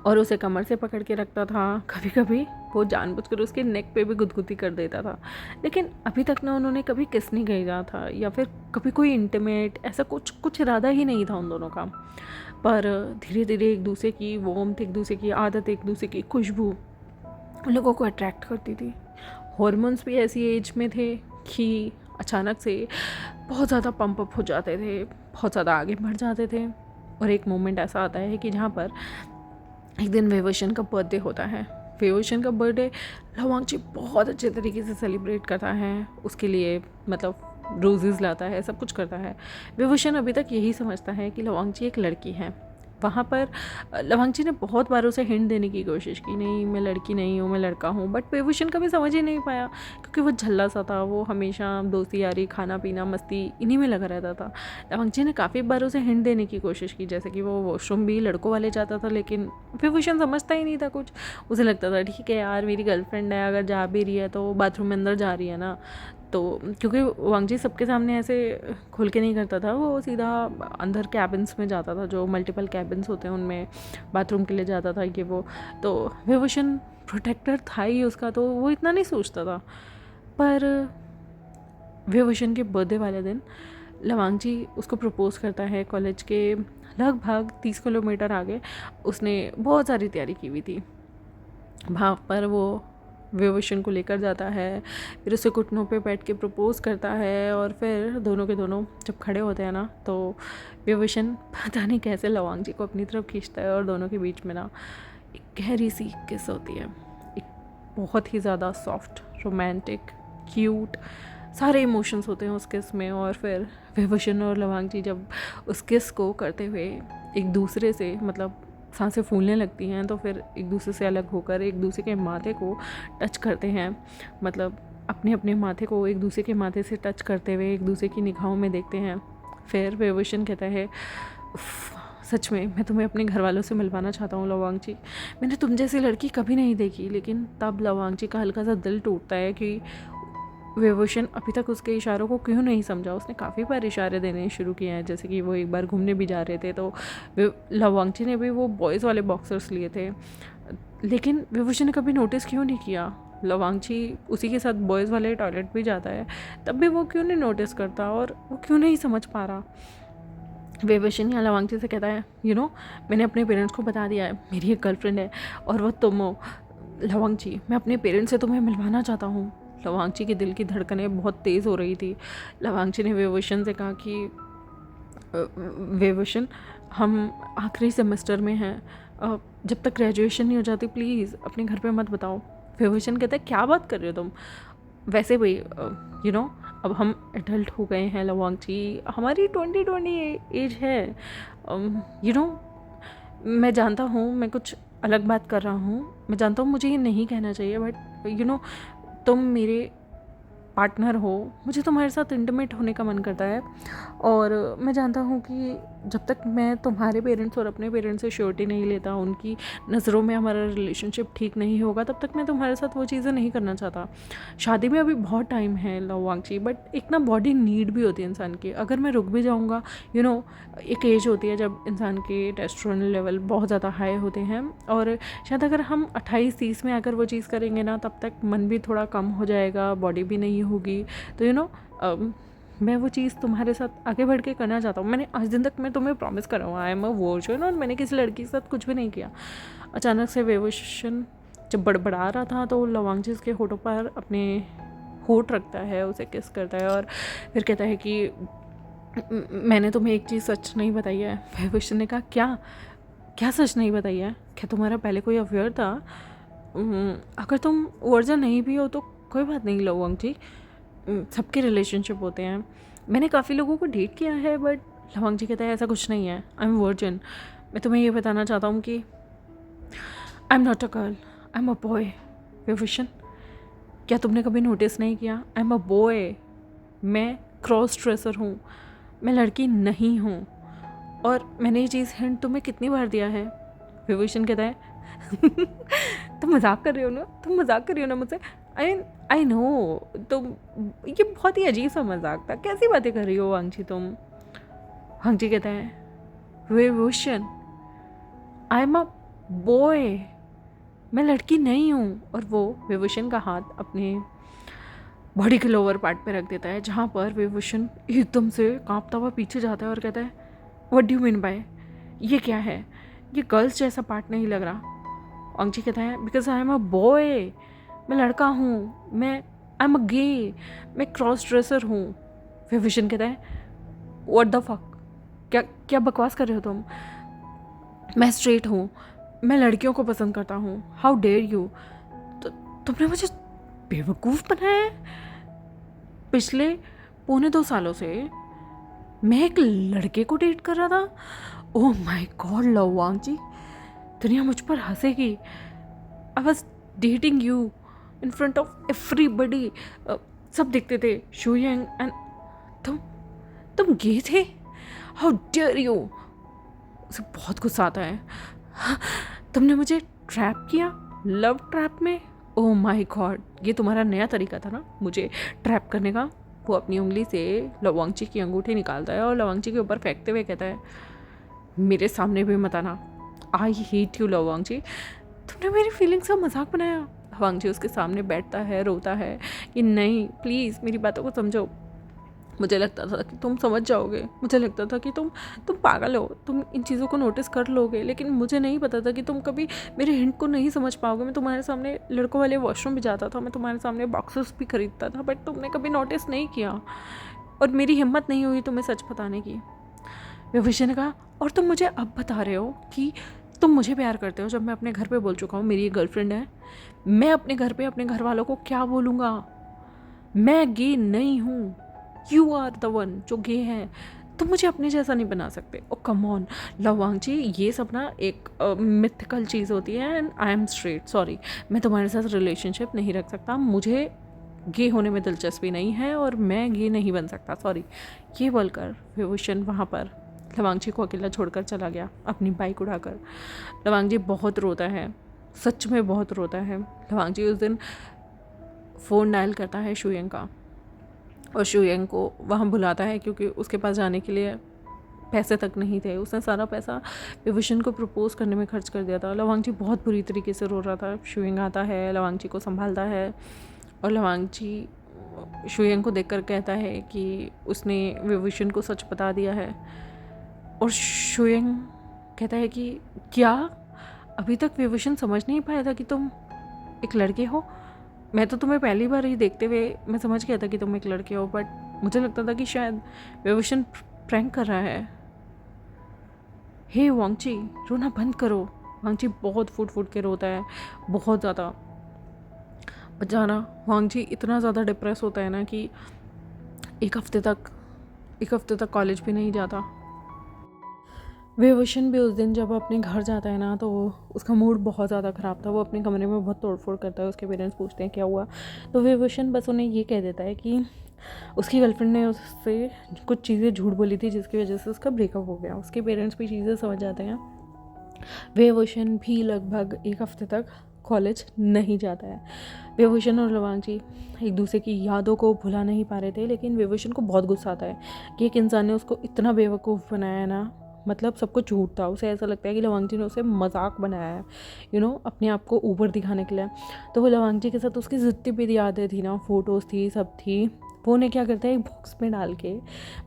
और उसे कमर से पकड़ के रखता था। कभी कभी वो जानबूझकर उसके नेक पे भी गुदगुदी कर देता था। लेकिन अभी तक ना उन्होंने कभी किस नहीं किया था, या फिर कभी कोई इंटीमेट ऐसा कुछ इरादा ही नहीं था उन दोनों का। पर धीरे धीरे एक दूसरे की वार्मथ, एक दूसरे की आदत, एक दूसरे की खुशबू उन लोगों को अट्रैक्ट करती थी। हॉर्मोन्स भी ऐसी एज में थे कि अचानक से बहुत ज़्यादा पंप अप हो जाते थे, बहुत ज़्यादा आगे बढ़ जाते थे। और एक मोमेंट ऐसा आता है कि जहाँ पर एक दिन विभूषण का बर्थडे होता है। विभूषण का बर्थडे लवांग जी बहुत अच्छे तरीके से सेलिब्रेट करता है, उसके लिए मतलब रोजेज़ लाता है, सब कुछ करता है। विभूषण अभी तक यही समझता है कि लवांग जी एक लड़की है। वहाँ पर लवांग जी ने बहुत बार उसे हिंट देने की कोशिश की, नहीं मैं लड़की नहीं हूँ, मैं लड़का हूँ, बट विभूषण कभी समझ ही नहीं पाया, क्योंकि वो झल्ला सा था। वो हमेशा दोस्ती यारी, खाना पीना, मस्ती इन्हीं में लगा रहता था। लवांग जी ने काफ़ी बार उसे हिंट देने की कोशिश की, जैसे कि वो वॉशरूम भी लड़कों वाले जाता था, लेकिन विभूषण समझता ही नहीं था कुछ। उसे लगता था ठीक है यार, मेरी गर्लफ्रेंड है, अगर जा भी रही है तो बाथरूम में अंदर जा रही है ना। तो क्योंकि वांग जी सबके सामने ऐसे खुल के नहीं करता था, वो सीधा अंदर कैबिन्स में जाता था, जो मल्टीपल कैबिन्स होते हैं उनमें बाथरूम के लिए जाता था कि वो। तो विभूषण प्रोटेक्टर था ही उसका, तो वो इतना नहीं सोचता था। पर विभूषण के बर्थडे वाले दिन लवांग जी उसको प्रपोज़ करता है। कॉलेज के लगभग 30 किलोमीटर आगे उसने बहुत सारी तैयारी की हुई थी। वहाँ पर वो विभूषण को लेकर जाता है, फिर उसे घुटनों पे बैठ के प्रपोज़ करता है, और फिर दोनों के दोनों जब खड़े होते हैं ना, तो विभूषण पता नहीं कैसे लवांग जी को अपनी तरफ खींचता है, और दोनों के बीच में ना एक गहरी सी किस होती है, एक बहुत ही ज़्यादा सॉफ्ट, रोमांटिक, क्यूट, सारे इमोशंस होते हैं उस किस में। और फिर विभूषण और लवांग जी जब उस किस को करते हुए एक दूसरे से मतलब सांसें फूलने लगती हैं, तो फिर एक दूसरे से अलग होकर एक दूसरे के माथे को टच करते हैं, मतलब अपने अपने माथे को एक दूसरे के माथे से टच करते हुए एक दूसरे की निगाहों में देखते हैं। फिर विभूषण कहता है, सच में मैं तुम्हें अपने घर वालों से मिलवाना चाहता हूँ लवांग जी, मैंने तुम जैसी लड़की कभी नहीं देखी। लेकिन तब लवांग जी का हल्का सा दिल टूटता है कि विभूषण अभी तक उसके इशारों को क्यों नहीं समझा। उसने काफ़ी बार इशारे देने शुरू किए हैं, जैसे कि वो एक बार घूमने भी जा रहे थे, तो लवांग जी ने भी वो बॉयज़ वाले बॉक्सर्स लिए थे, लेकिन विभूषण ने कभी नोटिस क्यों नहीं किया। लवांग जी उसी के साथ बॉयज़ वाले टॉयलेट भी जाता है, तब भी वो क्यों नहीं नोटिस करता, और वो क्यों नहीं समझ पा रहा। विभूषण यहाँ लवांग जी से कहता है, मैंने अपने पेरेंट्स को बता दिया है मेरी एक गर्लफ्रेंड है और वो तुम हो। लवांग जी, मैं अपने पेरेंट्स से तुम्हें मिलवाना चाहता हूँ। लवांगची के दिल की धड़कनें बहुत तेज़ हो रही थी। लवांगची ने विभूषण से कहा कि विभूषण, हम आखिरी सेमेस्टर में हैं, जब तक ग्रेजुएशन नहीं हो जाती प्लीज़ अपने घर पे मत बताओ। विभूषण कहता है क्या बात कर रहे हो तुम, वैसे भी अब हम एडल्ट हो गए हैं लवांगची, हमारी 20 एज है। मैं जानता हूँ मैं कुछ अलग बात कर रहा हूँ, मैं जानता हूँ मुझे ये नहीं कहना चाहिए, बट तुम मेरे पार्टनर हो, मुझे तुम्हारे साथ इंटीमेट होने का मन करता है। और मैं जानता हूँ कि जब तक मैं तुम्हारे पेरेंट्स और अपने पेरेंट्स से श्योरिटी नहीं लेता, उनकी नज़रों में हमारा रिलेशनशिप ठीक नहीं होगा, तब तक मैं तुम्हारे साथ वो चीज़ें नहीं करना चाहता। शादी में अभी बहुत टाइम है लवांगची, बट एक ना बॉडी नीड भी होती है इंसान की। अगर मैं रुक भी जाऊँगा, एक एज होती है जब इंसान के टेस्टोस्टेरोन लेवल बहुत ज़्यादा हाई होते हैं, और शायद अगर हम 28-30 में अगर वो चीज़ करेंगे ना, तब तक मन भी थोड़ा कम हो जाएगा, बॉडी भी नहीं होगी। तो मैं वो चीज़ तुम्हारे साथ आगे बढ़ के करना चाहता हूँ। मैंने आज दिन तक मैं तुम्हें प्रॉमिस कर रहा हूँ आई एम अ वर्जिन, और मैंने किसी लड़की के साथ कुछ भी नहीं किया। अचानक से विभूषण जब बड़बड़ा रहा था तो लवांगची उसके होठों पर अपने होठ रखता है, उसे किस करता है और फिर कहता है कि मैंने तुम्हें एक चीज़ सच नहीं बताई है। विभूषण ने कहा क्या क्या सच नहीं बताई है? क्या तुम्हारा पहले कोई अफेयर था? अगर तुम वर्जिन नहीं भी हो तो कोई बात नहीं लवांगची, सबके रिलेशनशिप होते हैं। मैंने काफ़ी लोगों को डेट किया है, बट लवांगची कहता है ऐसा कुछ नहीं है, आई एम वर्जिन। मैं तुम्हें ये बताना चाहता हूँ कि आई am not a girl, I am a boy. Vibhushan, क्या तुमने कभी नोटिस नहीं किया? आई एम अ बॉय, मैं क्रॉस ड्रेसर हूँ, मैं लड़की नहीं हूँ। और मैंने ये चीज़ हिंट तुम्हें कितनी बार दिया है? विभूषण कहता है तुम मजाक कर रहे हो ना, तुम मजाक कर रही हो ना मुझसे? आई नो, तुम, ये बहुत ही अजीब सा मजाक था, कैसी बातें कर रही हो वांगची तुम? वांगची कहता है Vibhushan, I am a boy, मैं लड़की नहीं हूँ। और वो विभूषण का हाथ अपने बॉडी के लोअर पार्ट पे रख देता है, जहाँ पर विभूषण एकदम से कांपता हुआ पीछे जाता है और कहता है what do you mean by, ये क्या है? ये गर्ल्स जैसा पार्ट नहीं लग रहा। वांगची कहता है because I am a boy, मैं लड़का हूँ, मैं आई एम अ गे, मैं क्रॉस ड्रेसर हूँ। विभूषण कहता है व्हाट द फक, क्या क्या बकवास कर रहे हो तुम? मैं स्ट्रेट हूँ, मैं लड़कियों को पसंद करता हूँ, हाउ डेयर यू। तो तुमने मुझे बेवकूफ़ बनाया है? पिछले 2.25 सालों से मैं एक लड़के को डेट कर रहा था। ओह माय गॉड लवांगची, दुनिया मुझ पर हंसेगी। I was dating you in front of everybody, सब देखते थे, शूयंग, एंड तुम गे थे, हाउ डेयर यू। उसे बहुत गुस्सा आता है। तुमने मुझे ट्रैप किया, लव ट्रैप में। ओह माय गॉड, ये तुम्हारा नया तरीका था ना मुझे ट्रैप करने का। वो अपनी उंगली से लवांगची की अंगूठी निकालता है और लवांगची के ऊपर फेंकते हुए कहता है मेरे सामने भी मत आना, आई हेट यू लवांगची, तुमने मेरी फीलिंग्स का मजाक बनाया। लवांगची उसके सामने बैठता है, रोता है कि नहीं प्लीज़ मेरी बातों को समझो, मुझे लगता था कि तुम समझ जाओगे, मुझे लगता था कि तुम पागल हो, तुम इन चीज़ों को नोटिस कर लोगे, लेकिन मुझे नहीं पता था कि तुम कभी मेरे हिंट को नहीं समझ पाओगे। मैं तुम्हारे सामने लड़कों वाले वॉशरूम भी जाता था, मैं तुम्हारे सामने बॉक्सेस भी खरीदता था, बट तुमने कभी नोटिस नहीं किया और मेरी हिम्मत नहीं हुई तुम्हें सच बताने की। विभूषण ने कहा और तुम मुझे अब बता रहे हो कि तुम मुझे प्यार करते हो, जब मैं अपने घर पे बोल चुका हूँ मेरी ये गर्लफ्रेंड है। मैं अपने घर पे अपने घर वालों को क्या बोलूँगा? मैं गे नहीं हूँ, यू आर द वन जो गे है, तुम मुझे अपने जैसा नहीं बना सकते। ओ कम ऑन लवांगची, ये सब ना एक मिथिकल चीज़ होती है, and I am straight, sorry मैं तुम्हारे साथ रिलेशनशिप नहीं रख सकता, मुझे गे होने में दिलचस्पी नहीं है और मैं गे नहीं बन सकता, सॉरी। ये बोलकर विभूषण वहाँ पर लवांगची को अकेला छोड़कर चला गया अपनी बाइक उड़ाकर। लवांगची बहुत रोता है, सच में बहुत रोता है। लवांगची उस दिन फ़ोन डायल करता है शूयंग का और शूयंग को वहाँ बुलाता है क्योंकि उसके पास जाने के लिए पैसे तक नहीं थे। उसने सारा पैसा विभूषण को प्रपोज करने में खर्च कर दिया था। लवांगची बहुत बुरी तरीके से रो रहा था। शूयंग आता है, लवांगची को संभालता है और लवांगची शूयंग को देखकर कहता है कि उसने विभूषण को सच बता दिया है। और शूयंग कहता है कि क्या अभी तक विभूषण समझ नहीं पाया था कि तुम एक लड़के हो? मैं तो तुम्हें पहली बार ही देखते हुए मैं समझ गया था कि तुम एक लड़के हो, बट मुझे लगता था कि शायद विभूषण प्रैंक कर रहा है। हे वांगची, रोना बंद करो। वांगची बहुत फूट फूट के रोता है, बहुत ज़्यादा। बचाना वांगची इतना ज़्यादा डिप्रेस होता है ना कि एक हफ्ते तक कॉलेज भी नहीं जाता। विभूषण भी उस दिन जब अपने घर जाता है ना तो उसका मूड बहुत ज़्यादा ख़राब था। वो अपने कमरे में बहुत तोड़फोड़ करता है। उसके पेरेंट्स पूछते हैं क्या हुआ, तो विभूषण बस उन्हें ये कह देता है कि उसकी गर्लफ्रेंड ने उससे कुछ चीज़ें झूठ बोली थी जिसकी वजह से उसका ब्रेकअप हो गया। उसके पेरेंट्स भी चीज़ें समझ जाते हैं। विभूषण भी लगभग एक हफ्ते तक कॉलेज नहीं जाता है। विभूषण और लवांगची एक दूसरे की यादों को भुला नहीं पा रहे थे, लेकिन विभूषण को बहुत गुस्सा आता है कि एक इंसान ने उसको इतना बेवकूफ़ बनाया है ना, मतलब सब कुछ झूठ था। उसे ऐसा लगता है कि लवांगची ने उसे मजाक बनाया है, अपने आप को ऊपर दिखाने के लिए। तो वो लवांगची के साथ उसकी जितनी भी यादें थी ना, फ़ोटोज़ थी, सब थी, वो उन्हें क्या करता है एक बॉक्स में डाल के,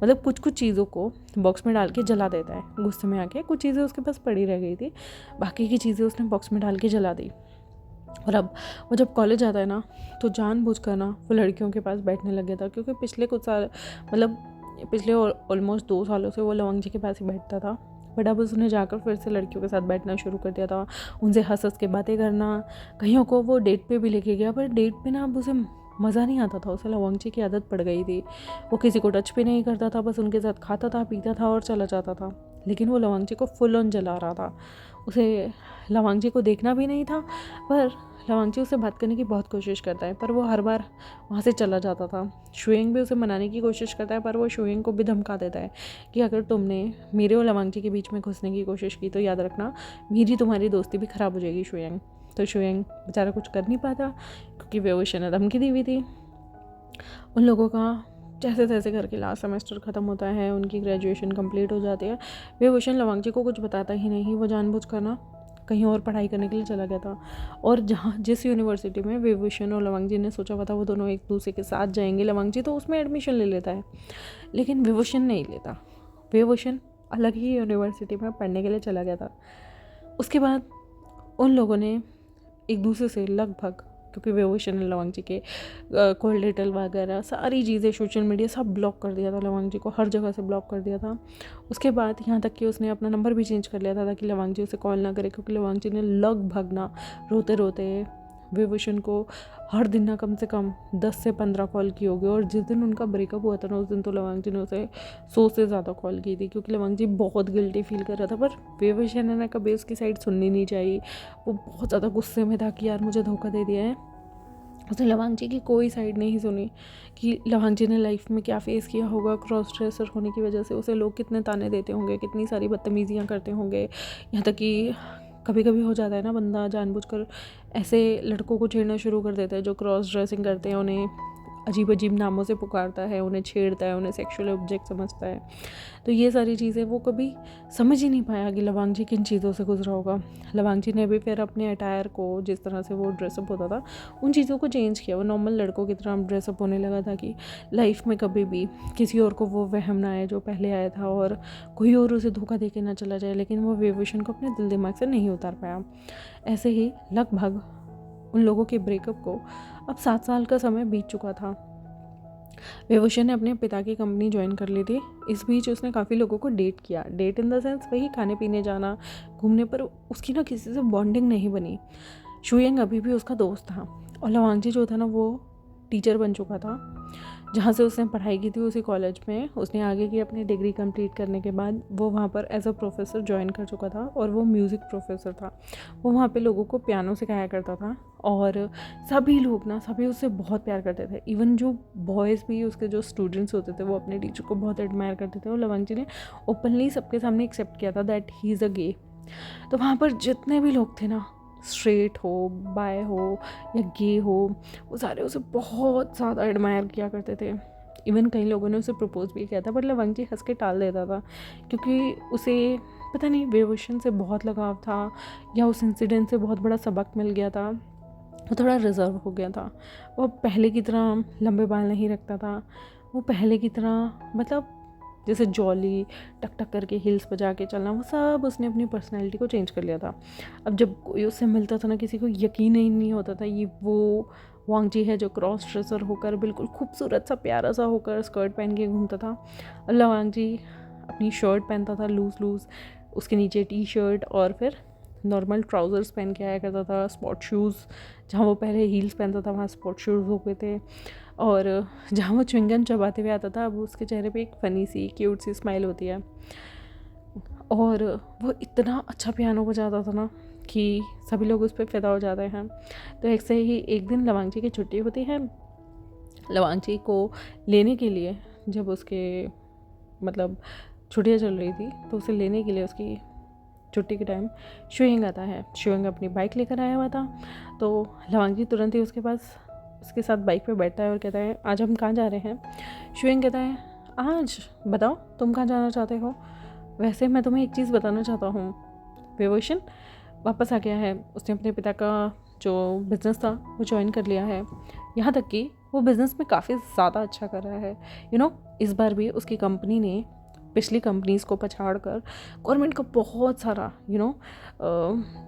मतलब कुछ चीज़ों को बॉक्स में डाल के जला देता है। गुस्से में आके कुछ चीज़ें उसके पास पड़ी रह गई थी, बाकी की चीज़ें उसने बॉक्स में डाल के जला दी। और अब वो जब कॉलेज जाता है ना तो जानबूझकर ना वो लड़कियों के पास बैठने लग गया था, क्योंकि पिछले कुछ साल, मतलब पिछले ऑलमोस्ट 2 सालों से वो लवंगजी के पास ही बैठता था। बट अब उसने जाकर फिर से लड़कियों के साथ बैठना शुरू कर दिया था, उनसे हंस हंस के बातें करना। कईयों को वो डेट पे भी लेके गया, पर डेट पे ना अब उसे मज़ा नहीं आता था। उसे लवंगजी की आदत पड़ गई थी। वो किसी को टच भी नहीं करता था, बस उनके साथ खाता था, पीता था और चला जाता था। लेकिन वो लवंगजी को फुल ऑन जला रहा था। उसे लवंगजी को देखना भी नहीं था, पर लवांगची उससे बात करने की बहुत कोशिश करता है, पर वो हर बार वहाँ से चला जाता था। शुएंग भी उसे मनाने की कोशिश करता है, पर वो शुएंग को भी धमका देता है कि अगर तुमने मेरे और लवांगची के बीच में घुसने की कोशिश की तो याद रखना मेरी तुम्हारी दोस्ती भी ख़राब हो जाएगी शुएंग। तो शुएंग बेचारा कुछ कर नहीं पाता, क्योंकि विभूषण ने धमकी दी हुई थी। उन लोगों का जैसे तैसे करके लास्ट सेमेस्टर ख़त्म होता है, उनकी ग्रेजुएशन कंप्लीट हो जाती है। विभूषण लवांगची को कुछ बताता ही नहीं, वो जानबूझकर ना कहीं और पढ़ाई करने के लिए चला गया था। और जिस यूनिवर्सिटी में विभूषण और लवंगजी ने सोचा हुआ था वो दोनों एक दूसरे के साथ जाएंगे, लवंगजी तो उसमें एडमिशन ले लेता है, लेकिन विभूषण नहीं लेता। विभूषण अलग ही यूनिवर्सिटी में पढ़ने के लिए चला गया था। उसके बाद उन लोगों ने एक दूसरे से लगभग, क्योंकि विभूषण ने लवंगजी के कॉल डिटेल वगैरह सारी चीज़ें, सोशल मीडिया सब ब्लॉक कर दिया था। लवंगजी को हर जगह से ब्लॉक कर दिया था। उसके बाद यहाँ तक कि उसने अपना नंबर भी चेंज कर लिया था ताकि लवंगजी उसे कॉल ना करे, क्योंकि लवंगजी ने लगभग ना रोते रोते विभूषण को हर दिन ना कम से कम 10 से 15 कॉल की होगी। और जिस दिन उनका ब्रेकअप हुआ था ना, उस दिन तो लवंगजी ने उसे 100 से ज़्यादा कॉल की थी, क्योंकि लवंगजी बहुत गिल्टी फील कर रहा था। पर विभूषण ने कभी उसकी साइड सुननी नहीं चाहिए। वो बहुत ज़्यादा गुस्से में था कि यार मुझे धोखा दे दिया है। उसने लवांगजी की कोई साइड नहीं सुनी कि लवांगजी ने लाइफ में क्या फेस किया होगा। क्रॉस ड्रेसर होने की वजह से उसे लोग कितने ताने देते होंगे, कितनी सारी बदतमीजियाँ करते होंगे। यहाँ तक कि कभी कभी हो जाता है ना, बंदा जानबूझकर ऐसे लड़कों को छेड़ना शुरू कर देता है जो क्रॉस ड्रेसिंग करते हैं, उन्हें अजीब अजीब नामों से पुकारता है, उन्हें छेड़ता है, उन्हें सेक्सुअल ऑब्जेक्ट समझता है। तो ये सारी चीज़ें वो कभी समझ ही नहीं पाया कि लवांगजी किन चीज़ों से गुजरा होगा। लवांगजी ने भी फिर अपने अटायर को, जिस तरह से वो ड्रेसअप होता था, उन चीज़ों को चेंज किया। वो नॉर्मल लड़कों की तरह ड्रेसअप होने लगा था कि लाइफ में कभी भी किसी और को वो वहम ना आए जो पहले आया था, और कोई और उसे धोखा दे के ना चला जाए। लेकिन वो विभूषण को अपने दिल दिमाग से नहीं उतार पाया। ऐसे ही लगभग उन लोगों के ब्रेकअप को अब 7 साल का समय बीत चुका था। विभूषण ने अपने पिता की कंपनी ज्वाइन कर ली थी। इस बीच उसने काफ़ी लोगों को डेट किया। डेट इन द सेंस वही खाने पीने जाना, घूमने, पर उसकी ना किसी से बॉन्डिंग नहीं बनी। शुएंग अभी भी उसका दोस्त था, और लवांगजी जो था ना वो टीचर बन चुका था। जहाँ से उसने पढ़ाई की थी उसी कॉलेज में उसने आगे की अपनी डिग्री कंप्लीट करने के बाद वो वहाँ पर एज अ प्रोफेसर ज्वाइन कर चुका था, और वो म्यूज़िक प्रोफेसर था। वो वहाँ पे लोगों को पियानो सिखाया करता था, और सभी लोग ना सभी उससे बहुत प्यार करते थे। इवन जो बॉयज़ भी, उसके जो स्टूडेंट्स होते थे, वो अपने टीचर को बहुत एडमायर करते थे। और लवंगजी ने ओपनली सबके सामने एक्सेप्ट किया था दैट ही इज़ अ गे। तो वहाँ पर जितने भी लोग थे ना, स्ट्रेट हो, बाय हो या गे हो, वो सारे उसे बहुत ज़्यादा एडमायर किया करते थे। इवन कई लोगों ने उसे प्रपोज भी किया था, बट लवंगजी हंस के टाल देता था, क्योंकि उसे पता नहीं विभूषण से बहुत लगाव था, या उस इंसिडेंट से बहुत बड़ा सबक मिल गया था। वो थोड़ा रिजर्व हो गया था। वो पहले की तरह लंबे बाल नहीं रखता था। वो पहले की तरह, मतलब जैसे जॉली टक टक करके हिल्स बजा के चलना, वो सब उसने अपनी पर्सनैलिटी को चेंज कर लिया था। अब जब कोई उससे मिलता था ना, किसी को यकीन ही नहीं होता था ये वो वांग जी है जो क्रॉस ड्रेसर होकर बिल्कुल खूबसूरत सा प्यारा सा होकर स्कर्ट पहन के घूमता था, और लवांग जी अपनी शर्ट पहनता था लूज़, उसके नीचे टी शर्ट और फिर नॉर्मल ट्राउज़र्स पहन के आया करता था। स्पोर्ट शूज़, जहाँ वो पहले हील्स पहनता था वहाँ स्पोर्ट शूज़ हो गए थे, और जहाँ वो च्युइंगम चबाते हुए आता था अब उसके चेहरे पे एक फ़नी सी क्यूट सी स्माइल होती है। और वो इतना अच्छा पियानो बजाता था ना कि सभी लोग उस पर फ़िदा हो जाते हैं। तो ऐसे ही एक दिन लवांग जी की छुट्टी होती है। लवांग जी को लेने के लिए, जब उसके मतलब छुट्टियाँ चल रही थी तो उसे लेने के लिए उसकी छुट्टी के टाइम शुइंग आता है। शुइंग अपनी बाइक लेकर आया हुआ था, तो लवांग जी तुरंत ही उसके साथ बाइक पे बैठता है और कहता है आज हम कहाँ जा रहे हैं। शुइंग कहता है आज बताओ तुम कहाँ जाना चाहते हो। वैसे मैं तुम्हें एक चीज़ बताना चाहता हूँ, विवोशन वापस आ गया है, उसने अपने पिता का जो बिज़नेस था वो ज्वाइन कर लिया है, यहाँ तक कि वो बिज़नेस में काफ़ी ज़्यादा अच्छा कर रहा है। इस बार भी उसकी कंपनी ने पिछली कंपनीज़ को पछाड़ कर गवर्नमेंट का बहुत सारा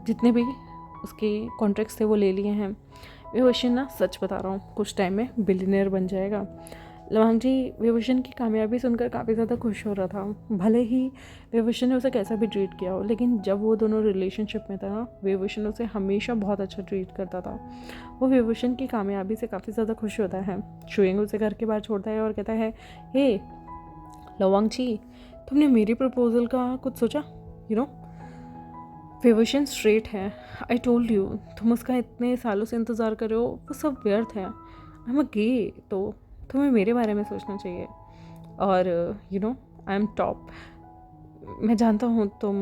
जितने भी उसके कॉन्ट्रैक्ट्स थे वो ले लिए हैं। विभूषण ना सच बता रहा हूँ कुछ टाइम में बिलियनियर बन जाएगा। लवांग जी विभूषण की कामयाबी सुनकर काफ़ी ज़्यादा खुश हो रहा था। भले ही विभूषण ने उसे कैसा भी ट्रीट किया हो, लेकिन जब वो दोनों रिलेशनशिप में था ना, विभूषण उसे हमेशा बहुत अच्छा ट्रीट करता था। वो विभूषण की कामयाबी से काफ़ी ज़्यादा खुश होता है। शुइंग उसे घर के बाहर छोड़ता है और कहता है हे लवांग जी, तुमने मेरी प्रपोजल का कुछ सोचा? विभूषण स्ट्रेट है, आई टोल्ड यू, तुम उसका इतने सालों से इंतज़ार कर रहे हो, वो सब व्यर्थ है। आई एम अ गे, तो तुम्हें मेरे बारे में सोचना चाहिए। और आई एम टॉप। मैं जानता हूँ तुम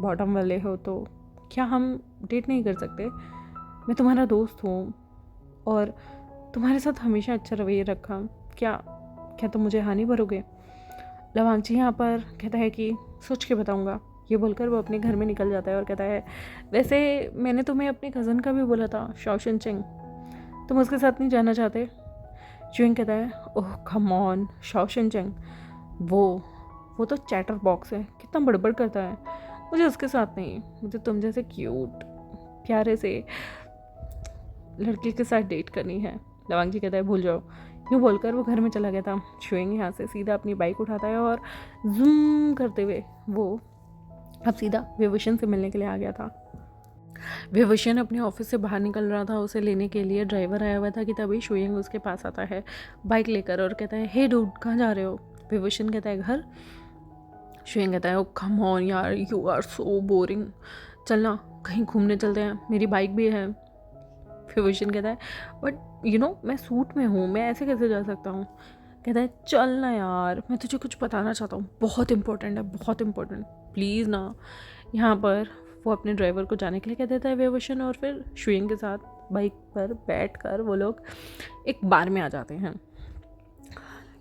बॉटम वाले हो, तो क्या हम डेट नहीं कर सकते? मैं तुम्हारा दोस्त हूँ और तुम्हारे साथ हमेशा अच्छा रवैया रखा, क्या तुम मुझे हानि भरोगे? लवांग जी यहाँ पर कहता है कि सोच के बताऊँगा। ये बोलकर वो अपने घर में निकल जाता है और कहता है वैसे मैंने तुम्हें अपने कज़न का भी बोला था, शाओशन चेंग, तुम उसके साथ नहीं जाना चाहते? च्युइंग कहता है ओह कम ऑन, शाओशन चेंग वो तो चैटर बॉक्स है, कितना बड़बड़ करता है, मुझे उसके साथ नहीं, मुझे तुम जैसे क्यूट प्यारे से लड़के के साथ डेट करनी है। लवांग जी कहता है भूल जाओ। यूँ बोलकर वो घर में चला गया था। शुइंग यहाँ से सीधा अपनी बाइक उठाता है और जूम करते हुए वो अब सीधा विभूषण से मिलने के लिए आ गया था। विभूषण अपने ऑफिस से बाहर निकल रहा था, उसे लेने के लिए ड्राइवर आया हुआ था कि तभी शुइंग उसके पास आता है बाइक लेकर और कहता है हे डूड कहाँ जा रहे हो? विभूषण कहता है घर। शुइंग कहता है ओ कम ऑन यार, यू आर सो बोरिंग, चलना कहीं घूमने चलते हैं, मेरी बाइक भी है। विभूषण कहता है बट मैं सूट में हूँ, मैं ऐसे कैसे जा सकता हूँ? कहता है चल ना यार, मैं तुझे कुछ बताना चाहता हूँ, बहुत इंपॉर्टेंट है, बहुत इंपॉर्टेंट, प्लीज़ ना। यहाँ पर वो अपने ड्राइवर को जाने के लिए कह देता है विभूषण, और फिर शुइंग के साथ बाइक पर बैठकर वो लोग एक बार में आ जाते हैं।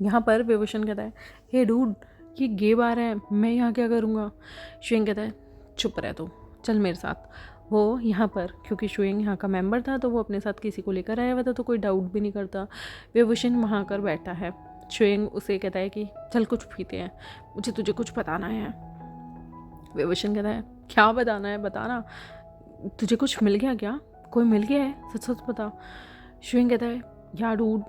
यहाँ पर विभूषण कहता है हे डूड, ये गे बार है, मैं यहाँ क्या करूँगा? शुइंग कहता है चुप रह तू, चल मेरे साथ। वो यहाँ पर क्योंकि शुइंग यहाँ का मेंबर था तो वो अपने साथ किसी को लेकर आया हुआ था, तो कोई डाउट भी नहीं करता। विभूषण वहाँ कर बैठा है। शुइंग उसे कहता है कि चल कुछ पीते हैं, मुझे तुझे कुछ बताना है। विभूषण कहता है क्या बताना है, बताना, तुझे कुछ मिल गया क्या? कोई मिल गया है, सच सच बता। शुइंग कहता है यार डूड,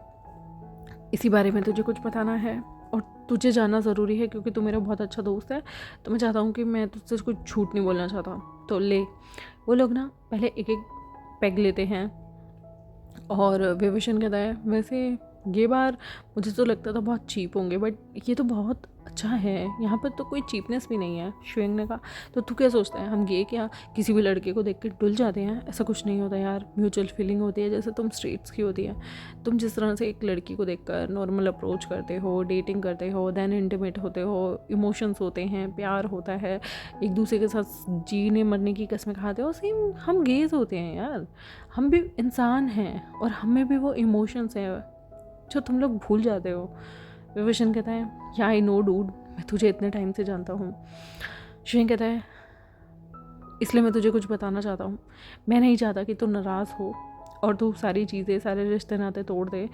इसी बारे में तुझे कुछ बताना है और तुझे जानना ज़रूरी है क्योंकि तू मेरा बहुत अच्छा दोस्त है, तो मैं चाहता हूँ कि मैं तुझसे कुछ झूठ नहीं बोलना चाहता, तो ले। वो लोग ना पहले एक एक पैग लेते हैं और विभूषण कहता है वैसे ये बार मुझे तो लगता था बहुत चीप होंगे, बट ये तो बहुत अच्छा है, यहाँ पर तो कोई चीपनेस भी नहीं है। शुइंग ने कहा तो तू क्या सोचता है, हम ये क्या किसी भी लड़के को देख के डुल जाते हैं? ऐसा कुछ नहीं होता यार, म्यूचुअल फीलिंग होती है जैसे तुम स्ट्रेट्स की होती है। तुम जिस तरह से एक लड़की को देखकर नॉर्मल अप्रोच करते हो, डेटिंग करते हो, देन इंटीमेट होते हो, इमोशंस होते हैं, प्यार होता है, एक दूसरे के साथ जीने मरने की कसमें खाते हो, सेम हम गेज होते हैं यार, हम भी इंसान हैं और हमें भी वो इमोशंस हैं जो तुम लोग भूल जाते हो। विभूषण कहता है या आई नो डूड, मैं तुझे इतने टाइम से जानता हूँ। शुइंग कहता है इसलिए मैं तुझे कुछ बताना चाहता हूँ, मैं नहीं चाहता कि तू नाराज़ हो और तू सारी चीज़ें, सारे रिश्ते नाते तोड़ दे।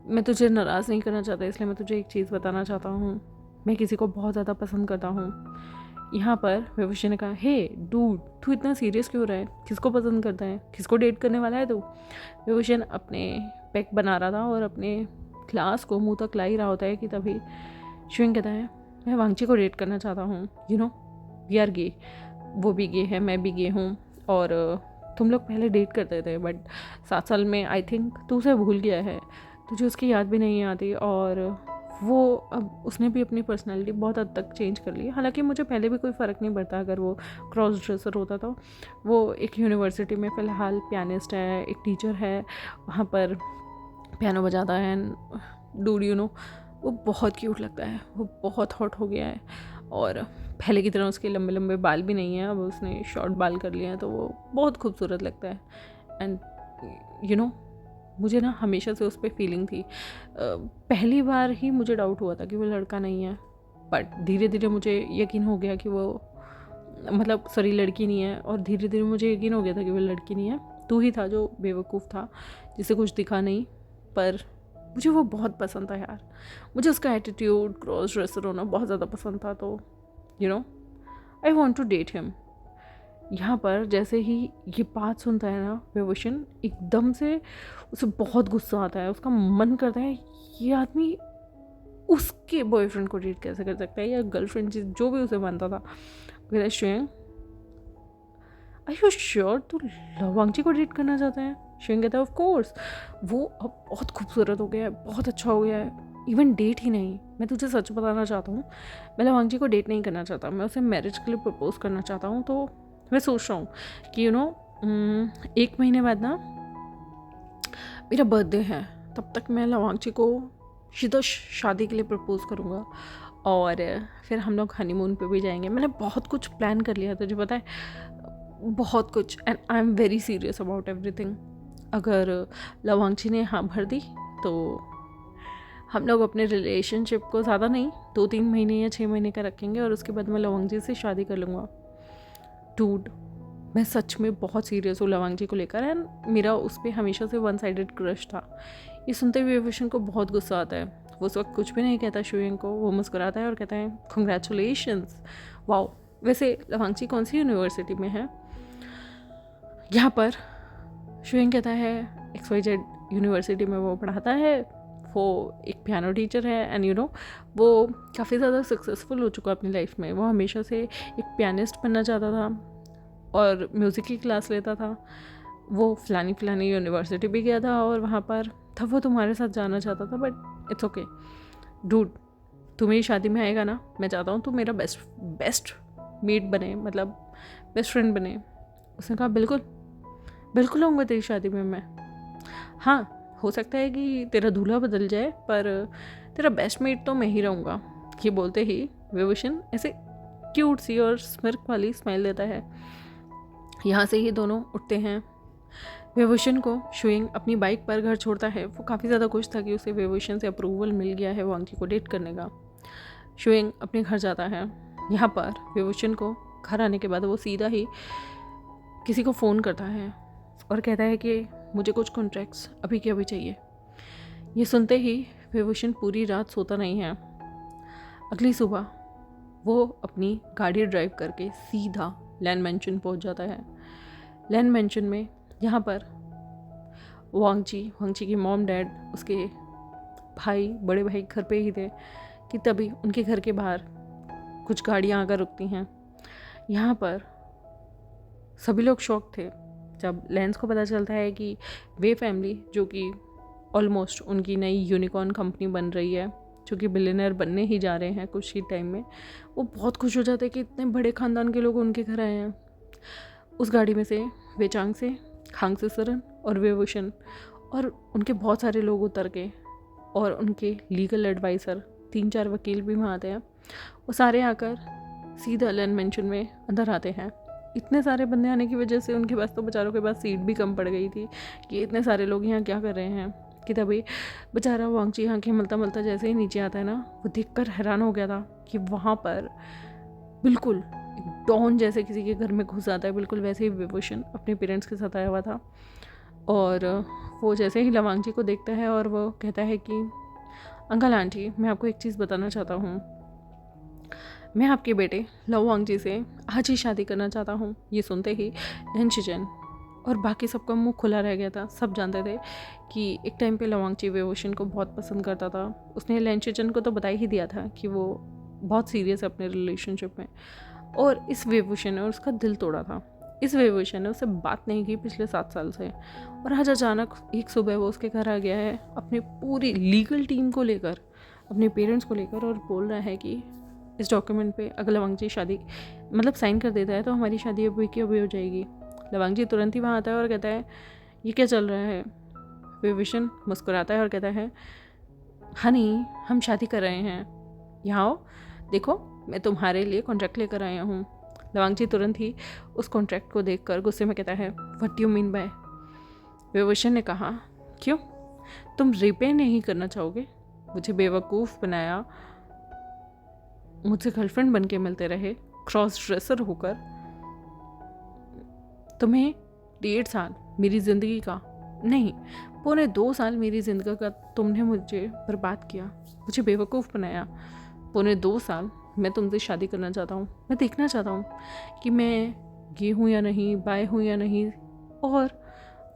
मैं तुझे नाराज़ नहीं करना चाहता, इसलिए मैं तुझे एक चीज़ बताना चाहता हूँ, मैं किसी को बहुत ज़्यादा पसंद करता हूँ। यहाँ पर विभूषण ने कहा हे डूड, तू इतना सीरियस क्यों रहा है, किसको पसंद करता है, किसको डेट करने वाला है तू? विभूषण अपने पैक बना रहा था और अपने ग्लास को मुंह तक ला ही रहा होता है कि तभी शुइंग कहता है मैं वांगची को डेट करना चाहता हूँ, you know we are gay, वो भी गे है, मैं भी गे हूँ, और तुम लोग पहले डेट करते थे बट 7 साल में आई थिंक तू उसे भूल गया है, तुझे उसकी याद भी नहीं आती, और वो अब उसने भी अपनी पर्सनैलिटी बहुत हद तक चेंज कर ली है। हालांकि मुझे पहले भी कोई फ़र्क नहीं पड़ता अगर वो क्रॉस ड्रेसर होता तो। वो एक यूनिवर्सिटी में फ़िलहाल पियानिस्ट है, एक टीचर है, वहाँ पर पियानो बजाता है, डूड यू नो वो बहुत क्यूट लगता है, वो बहुत हॉट हो गया है, और पहले की तरह उसके लंबे लंबे बाल भी नहीं हैं, अब उसने शॉर्ट बाल कर लिए हैं, तो वो बहुत खूबसूरत लगता है। एंड यू नो मुझे ना हमेशा से उस पर फीलिंग थी। पहली बार ही मुझे डाउट हुआ था कि वो लड़का नहीं है, बट धीरे धीरे मुझे यकीन हो गया कि वो मतलब सॉरी लड़की नहीं है, और धीरे धीरे मुझे यकीन हो गया था कि वो लड़की नहीं है, तू ही था जो बेवकूफ़ था जिसे कुछ दिखा नहीं। पर मुझे वो बहुत पसंद था यार, मुझे उसका एटीट्यूड, क्रॉस ड्रेसर होना बहुत ज़्यादा पसंद था, तो you know I want to date him. यहाँ पर जैसे ही ये बात सुनता है ना विभूषण, एकदम से उसे बहुत गुस्सा आता है, उसका मन करता है ये आदमी उसके बॉयफ्रेंड को डेट कैसे कर सकता है, या गर्लफ्रेंड जो भी उसे मानता था। कहता है श्वेंग आई यू श्योर तू वांगची को डेट करना चाहता है? श्वेंग कहता है ऑफ कोर्स, वो अब बहुत खूबसूरत हो गया है, बहुत अच्छा हो गया है, इवन डेट ही नहीं, मैं तुझे सच बताना चाहता हूँ, मैं वांगची को डेट नहीं करना चाहता, मैं उसे मैरिज के लिए प्रपोज करना चाहता हूँ। तो मैं सोच रहा हूँ कि यू नो 1 महीने बाद ना मेरा बर्थडे है, तब तक मैं वांगची को सीधा शादी के लिए प्रपोज करूँगा, और फिर हम लोग हनीमून पे भी जाएंगे। मैंने बहुत कुछ प्लान कर लिया, तुझे पता है, बहुत कुछ, and I am very serious about everything. अगर वांगची ने हाँ भर दी तो हम लोग अपने रिलेशनशिप को ज़्यादा नहीं 2-3 महीने या 6 महीने का रखेंगे, और उसके बाद मैं वांगची से शादी कर लूँगा। डूड मैं सच में बहुत सीरियस हूँ वांगची को लेकर, एंड मेरा उस पर हमेशा से 1 साइडेड क्रश था। ये सुनते हुए विभूषण को बहुत गुस्सा आता है, वो उस वक्त कुछ भी नहीं कहता शुइंग को, वो मुस्कुराता है और कहता है कंग्रेचुलेशंस, वाओ। वैसे वांगची कौन सी यूनिवर्सिटी में है? यहाँ पर शुइंग कहता है XYZ यूनिवर्सिटी में वो पढ़ाता है, वो एक पियानो टीचर है, एंड यू नो वो काफ़ी ज़्यादा सक्सेसफुल हो चुका अपनी लाइफ में। वो हमेशा से एक पियानिस्ट बनना चाहता था और म्यूज़िक की क्लास लेता था। वो फलानी यूनिवर्सिटी भी गया था, और वहाँ पर तब वो तुम्हारे साथ जाना चाहता था, बट इट्स ओके डूड, तू मेरी शादी में आएगा ना, मैं चाहता हूँ तू मेरा बेस्ट मेट बने, मतलब बेस्ट फ्रेंड बने। उसने कहा बिल्कुल बिल्कुल आऊँगा तेरी शादी में मैं। हाँ हो सकता है कि तेरा दूल्हा बदल जाए, पर तेरा बेस्ट मेट तो मैं ही रहूँगा। ये बोलते ही विभूषण ऐसे क्यूट सी और स्मिर्क वाली स्माइल देता है। यहाँ से ही दोनों उठते हैं। विभूषण को शुइंग अपनी बाइक पर घर छोड़ता है। वो काफ़ी ज़्यादा खुश था कि उसे विभूषण से अप्रूवल मिल गया है वांगची को डेट करने का। शुइंग अपने घर जाता है। यहाँ पर विभूषण को घर आने के बाद वो सीधा ही किसी को फ़ोन करता है और कहता है कि मुझे कुछ कॉन्ट्रैक्ट्स अभी के अभी चाहिए। ये सुनते ही विभूषण पूरी रात सोता नहीं है। अगली सुबह वो अपनी गाड़ी ड्राइव करके सीधा लैंड मैंशन पहुंच जाता है। लैंड मैंशन में यहाँ पर वांगची की मॉम डैड, उसके भाई, बड़े भाई घर पे ही थे कि तभी उनके घर के बाहर कुछ गाड़ियाँ आकर रुकती हैं। यहाँ पर सभी लोग शॉक थे जब लेंस को पता चलता है कि वे फैमिली, जो कि ऑलमोस्ट उनकी नई यूनिकॉर्न कंपनी बन रही है, जो कि बिलियनर बनने ही जा रहे हैं कुछ ही टाइम में, वो बहुत खुश हो जाते हैं कि इतने बड़े ख़ानदान के लोग उनके घर आए हैं। उस गाड़ी में से वेचांग से, खांग से सरन और विभूषण और उनके बहुत सारे लोग उतर के, और उनके लीगल एडवाइज़र 3-4 वकील भी वहाँ आते हैं। वो सारे आकर सीधा लैंड मैंशन में अंदर आते हैं। इतने सारे बंदे आने की वजह से उनके पास तो बेचारों के पास सीट भी कम पड़ गई थी कि इतने सारे लोग यहाँ क्या कर रहे हैं, कि तभी बेचारा वांगची यहाँ के मलता मलता जैसे ही नीचे आता है ना, वो देखकर हैरान हो गया था कि वहाँ पर बिल्कुल डॉन जैसे किसी के घर में घुस आता है, बिल्कुल वैसे ही विभूषण अपने पेरेंट्स के साथ आया हुआ था। और वो जैसे ही वांगची को देखता है और वो कहता है कि अंकल आंटी, मैं आपको एक चीज़ बताना चाहता हूँ, मैं आपके बेटे वांगची से आज ही शादी करना चाहता हूँ। ये सुनते ही लैंशिजन और बाकी सबका मुंह खुला रह गया था। सब जानते थे कि एक टाइम पे लवांगची वेवोशन को बहुत पसंद करता था। उसने लेंचेचन को तो बता ही दिया था कि वो बहुत सीरियस है अपने रिलेशनशिप में, और इस वेवोशन ने उसका दिल तोड़ा था। इस वेवोशन ने उससे बात नहीं की पिछले 7 साल से, और आज अचानक एक सुबह वो उसके घर आ गया है अपनी पूरी लीगल टीम को लेकर, अपने पेरेंट्स को लेकर, और बोल रहा है कि इस डॉक्यूमेंट पे अगर लवांगची शादी मतलब साइन कर देता है तो हमारी शादी अभी की अभी हो जाएगी। लवांगची तुरंत ही वहाँ आता है और कहता है ये क्या चल रहा है। विभीषण मुस्कुराता है और कहता है हनी हम शादी कर रहे हैं, यहाँ आओ देखो मैं तुम्हारे लिए कॉन्ट्रैक्ट लेकर आया हूँ। लवांगची तुरंत ही उस कॉन्ट्रैक्ट को देखकर गुस्से में कहता है what you mean by. Vibhishan ने कहा क्यों, तुम रिपे नहीं करना चाहोगे? मुझे बेवकूफ़ बनाया, मुझसे गर्लफ्रेंड बन के मिलते रहे, क्रॉस ड्रेसर होकर। तुम्हें 1.5 साल मेरी ज़िंदगी का नहीं, 2.25 साल मेरी ज़िंदगी का तुमने मुझे बर्बाद किया, मुझे बेवकूफ़ बनाया। 2.25 साल मैं तुमसे शादी करना चाहता हूँ। मैं देखना चाहता हूँ कि मैं गे हूँ या नहीं, बाय हूँ या नहीं, और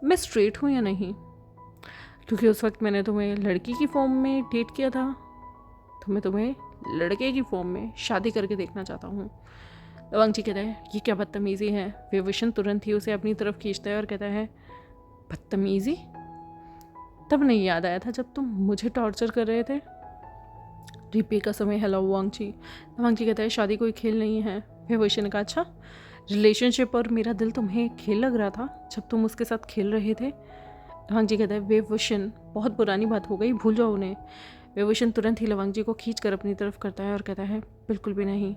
मैं स्ट्रेट हूँ या नहीं। क्योंकि उस वक्त मैंने तुम्हें लड़की की फॉर्म में डेट किया था, तो मैं तुम्हें लड़के की फॉर्म में शादी करके देखना चाहता हूँ। लवांगची कहता है ये क्या बदतमीज़ी है। विभीषण तुरंत ही उसे अपनी तरफ खींचता है और कहता है बदतमीज़ी? तब नहीं याद आया था जब तुम मुझे टॉर्चर कर रहे थे? रिपे का समय है लवांगची। लवांगची कहता है शादी कोई खेल नहीं है। विभीषण ने कहा अच्छा, रिलेशनशिप और मेरा दिल तुम्हें खेल लग रहा था जब तुम उसके साथ खेल रहे थे? लवांगची कहता है विभीषण बहुत पुरानी बात हो गई, भूल जाओ उन्हें। विभीषण तुरंत ही लवांगची को खींच कर अपनी तरफ करता है और कहता है बिल्कुल भी नहीं,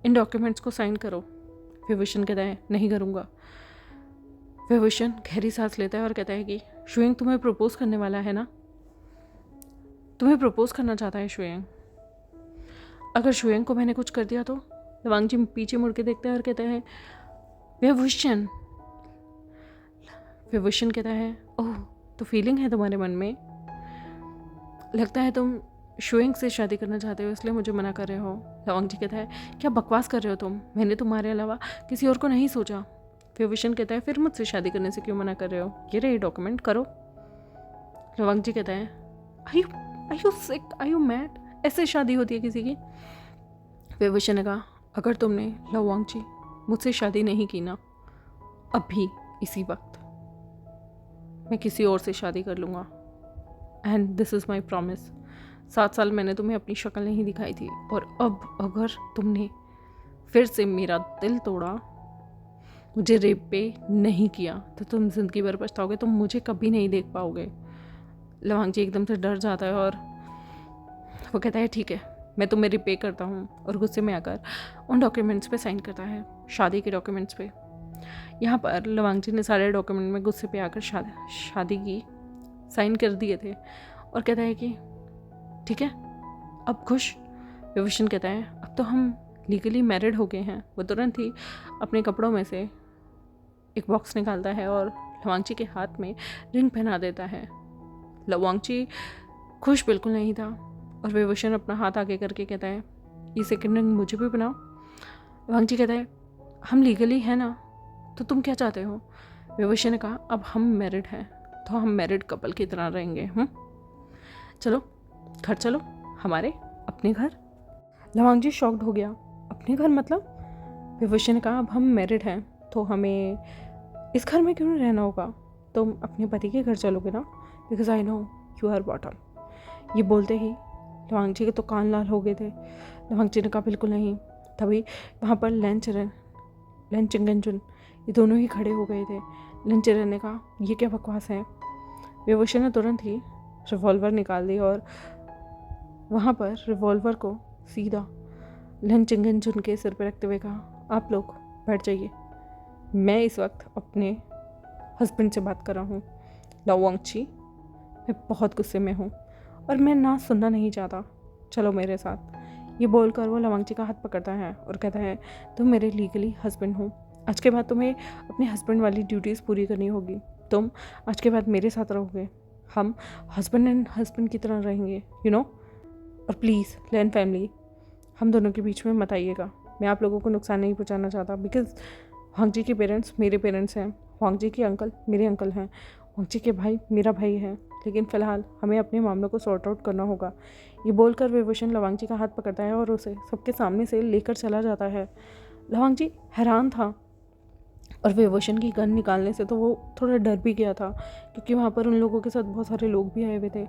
इन डॉक्यूमेंट्स को साइन करो। विभीषण कहता है नहीं करूँगा। विभीषण गहरी सांस लेता है और कहता है कि शुएंग तुम्हें प्रपोज करने वाला है ना, तुम्हें प्रपोज करना चाहता है शुएंग। अगर शुएंग को मैंने कुछ कर दिया तो? लवांगची पीछे मुड़ के देखता है और कहता है विभीषण। विभीषण कहता है ओह, तो फीलिंग है तुम्हारे मन में, लगता है तुम शुएंग से शादी करना चाहते हो इसलिए मुझे मना कर रहे हो। लवांगची कहता है क्या बकवास कर रहे हो तुम, मैंने तुम्हारे अलावा किसी और को नहीं सोचा। विभीषण कहता है फिर मुझसे शादी करने से क्यों मना कर रहे हो, ये रहे डॉक्यूमेंट, करो। लवांगची कहता है are you sick, are you mad, ऐसे शादी होती है किसी की? विभीषण ने कहा अगर तुमने लवांगची मुझसे शादी नहीं की ना, अभी इसी वक्त मैं किसी और से शादी कर लूँगा, and this is my promise. 7 साल मैंने तुम्हें अपनी शक्ल नहीं दिखाई थी, और अब अगर तुमने फिर से मेरा दिल तोड़ा, मुझे रेप पे नहीं किया, तो तुम ज़िंदगी भर पछताओगे, तुम मुझे कभी नहीं देख पाओगे। लवांगची एकदम से डर जाता है और वो कहता है ठीक है मैं तुम्हें रिपे करता हूँ, और गुस्से में आकर उन डॉक्यूमेंट्स पे साइन करता है, शादी के डॉक्यूमेंट्स पे। यहाँ पर लवांगची ने सारे डॉक्यूमेंट में गुस्से पे आकर शादी की साइन कर दिए थे, और कहता है कि ठीक है अब खुश। विभीषण कहता है अब तो हम लीगली मैरिड हो गए हैं। वो तुरंत ही अपने कपड़ों में से एक बॉक्स निकालता है और लवांगची के हाथ में रिंग पहना देता है। लवांगची खुश बिल्कुल नहीं था, और विभीषण अपना हाथ आगे करके कहता है ये सेकंड रिंग मुझे भी बनाओ। लवांगची कहता है हम लीगली हैं ना, तो तुम क्या चाहते हो? विभीषण ने कहा अब हम मैरिड हैं तो हम मैरिड कपल की तरह रहेंगे। चलो घर चलो, हमारे अपने घर। लवांगची शॉक्ड हो गया, अपने घर मतलब? विभीषण ने कहा अब हम मैरिड हैं तो हमें इस घर में क्यों नहीं रहना होगा, तुम अपने पति के घर चलोगे ना, because I know you are bottom. ये बोलते ही लवांगची के तो कान लाल हो गए थे। लवांगची ने कहा बिल्कुल नहीं। तभी वहाँ पर लेंचेंगेंजुन ये दोनों ही खड़े हो गए थे। लेंचेरन ने कहा ये क्या बकवास है। विभीषण ने तुरंत ही रिवॉल्वर निकाल दी और वहाँ पर रिवॉल्वर को सीधा लेंचेंगेंजुन के सिर पर रखते हुए कहा आप लोग बैठ जाइए, मैं इस वक्त अपने हस्बैंड से बात कर रहा हूँ। लवांगची मैं बहुत गुस्से में हूँ और मैं ना सुनना नहीं चाहता, चलो मेरे साथ। ये बोलकर वो लवांगची का हाथ पकड़ता है और कहता है तुम मेरे लीगली हस्बैंड हो, आज के बाद तुम्हें अपने हस्बैंड वाली ड्यूटीज़ पूरी करनी होगी, तुम आज के बाद मेरे साथ रहोगे, हम हस्बैंड एंड हस्बैंड की तरह रहेंगे, यू नो। और प्लीज़ लैन फैमिली हम दोनों के बीच में मत आइएगा, मैं आप लोगों को नुकसान नहीं पहुंचाना चाहता, बिकॉज वांग जी के पेरेंट्स मेरे पेरेंट्स हैं, वांग जी के अंकल मेरे अंकल हैं, वांग जी के भाई मेरा भाई है, लेकिन फ़िलहाल हमें अपने मामलों को सॉर्ट आउट करना होगा। ये बोलकर विभूषण लवांग जी का हाथ पकड़ता है और उसे सबके सामने से लेकर चला जाता है। लवांग जी हैरान था, और विभूषण की गन निकालने से तो वो थोड़ा डर भी गया था, क्योंकि वहाँ पर उन लोगों के साथ बहुत सारे लोग भी आए हुए थे।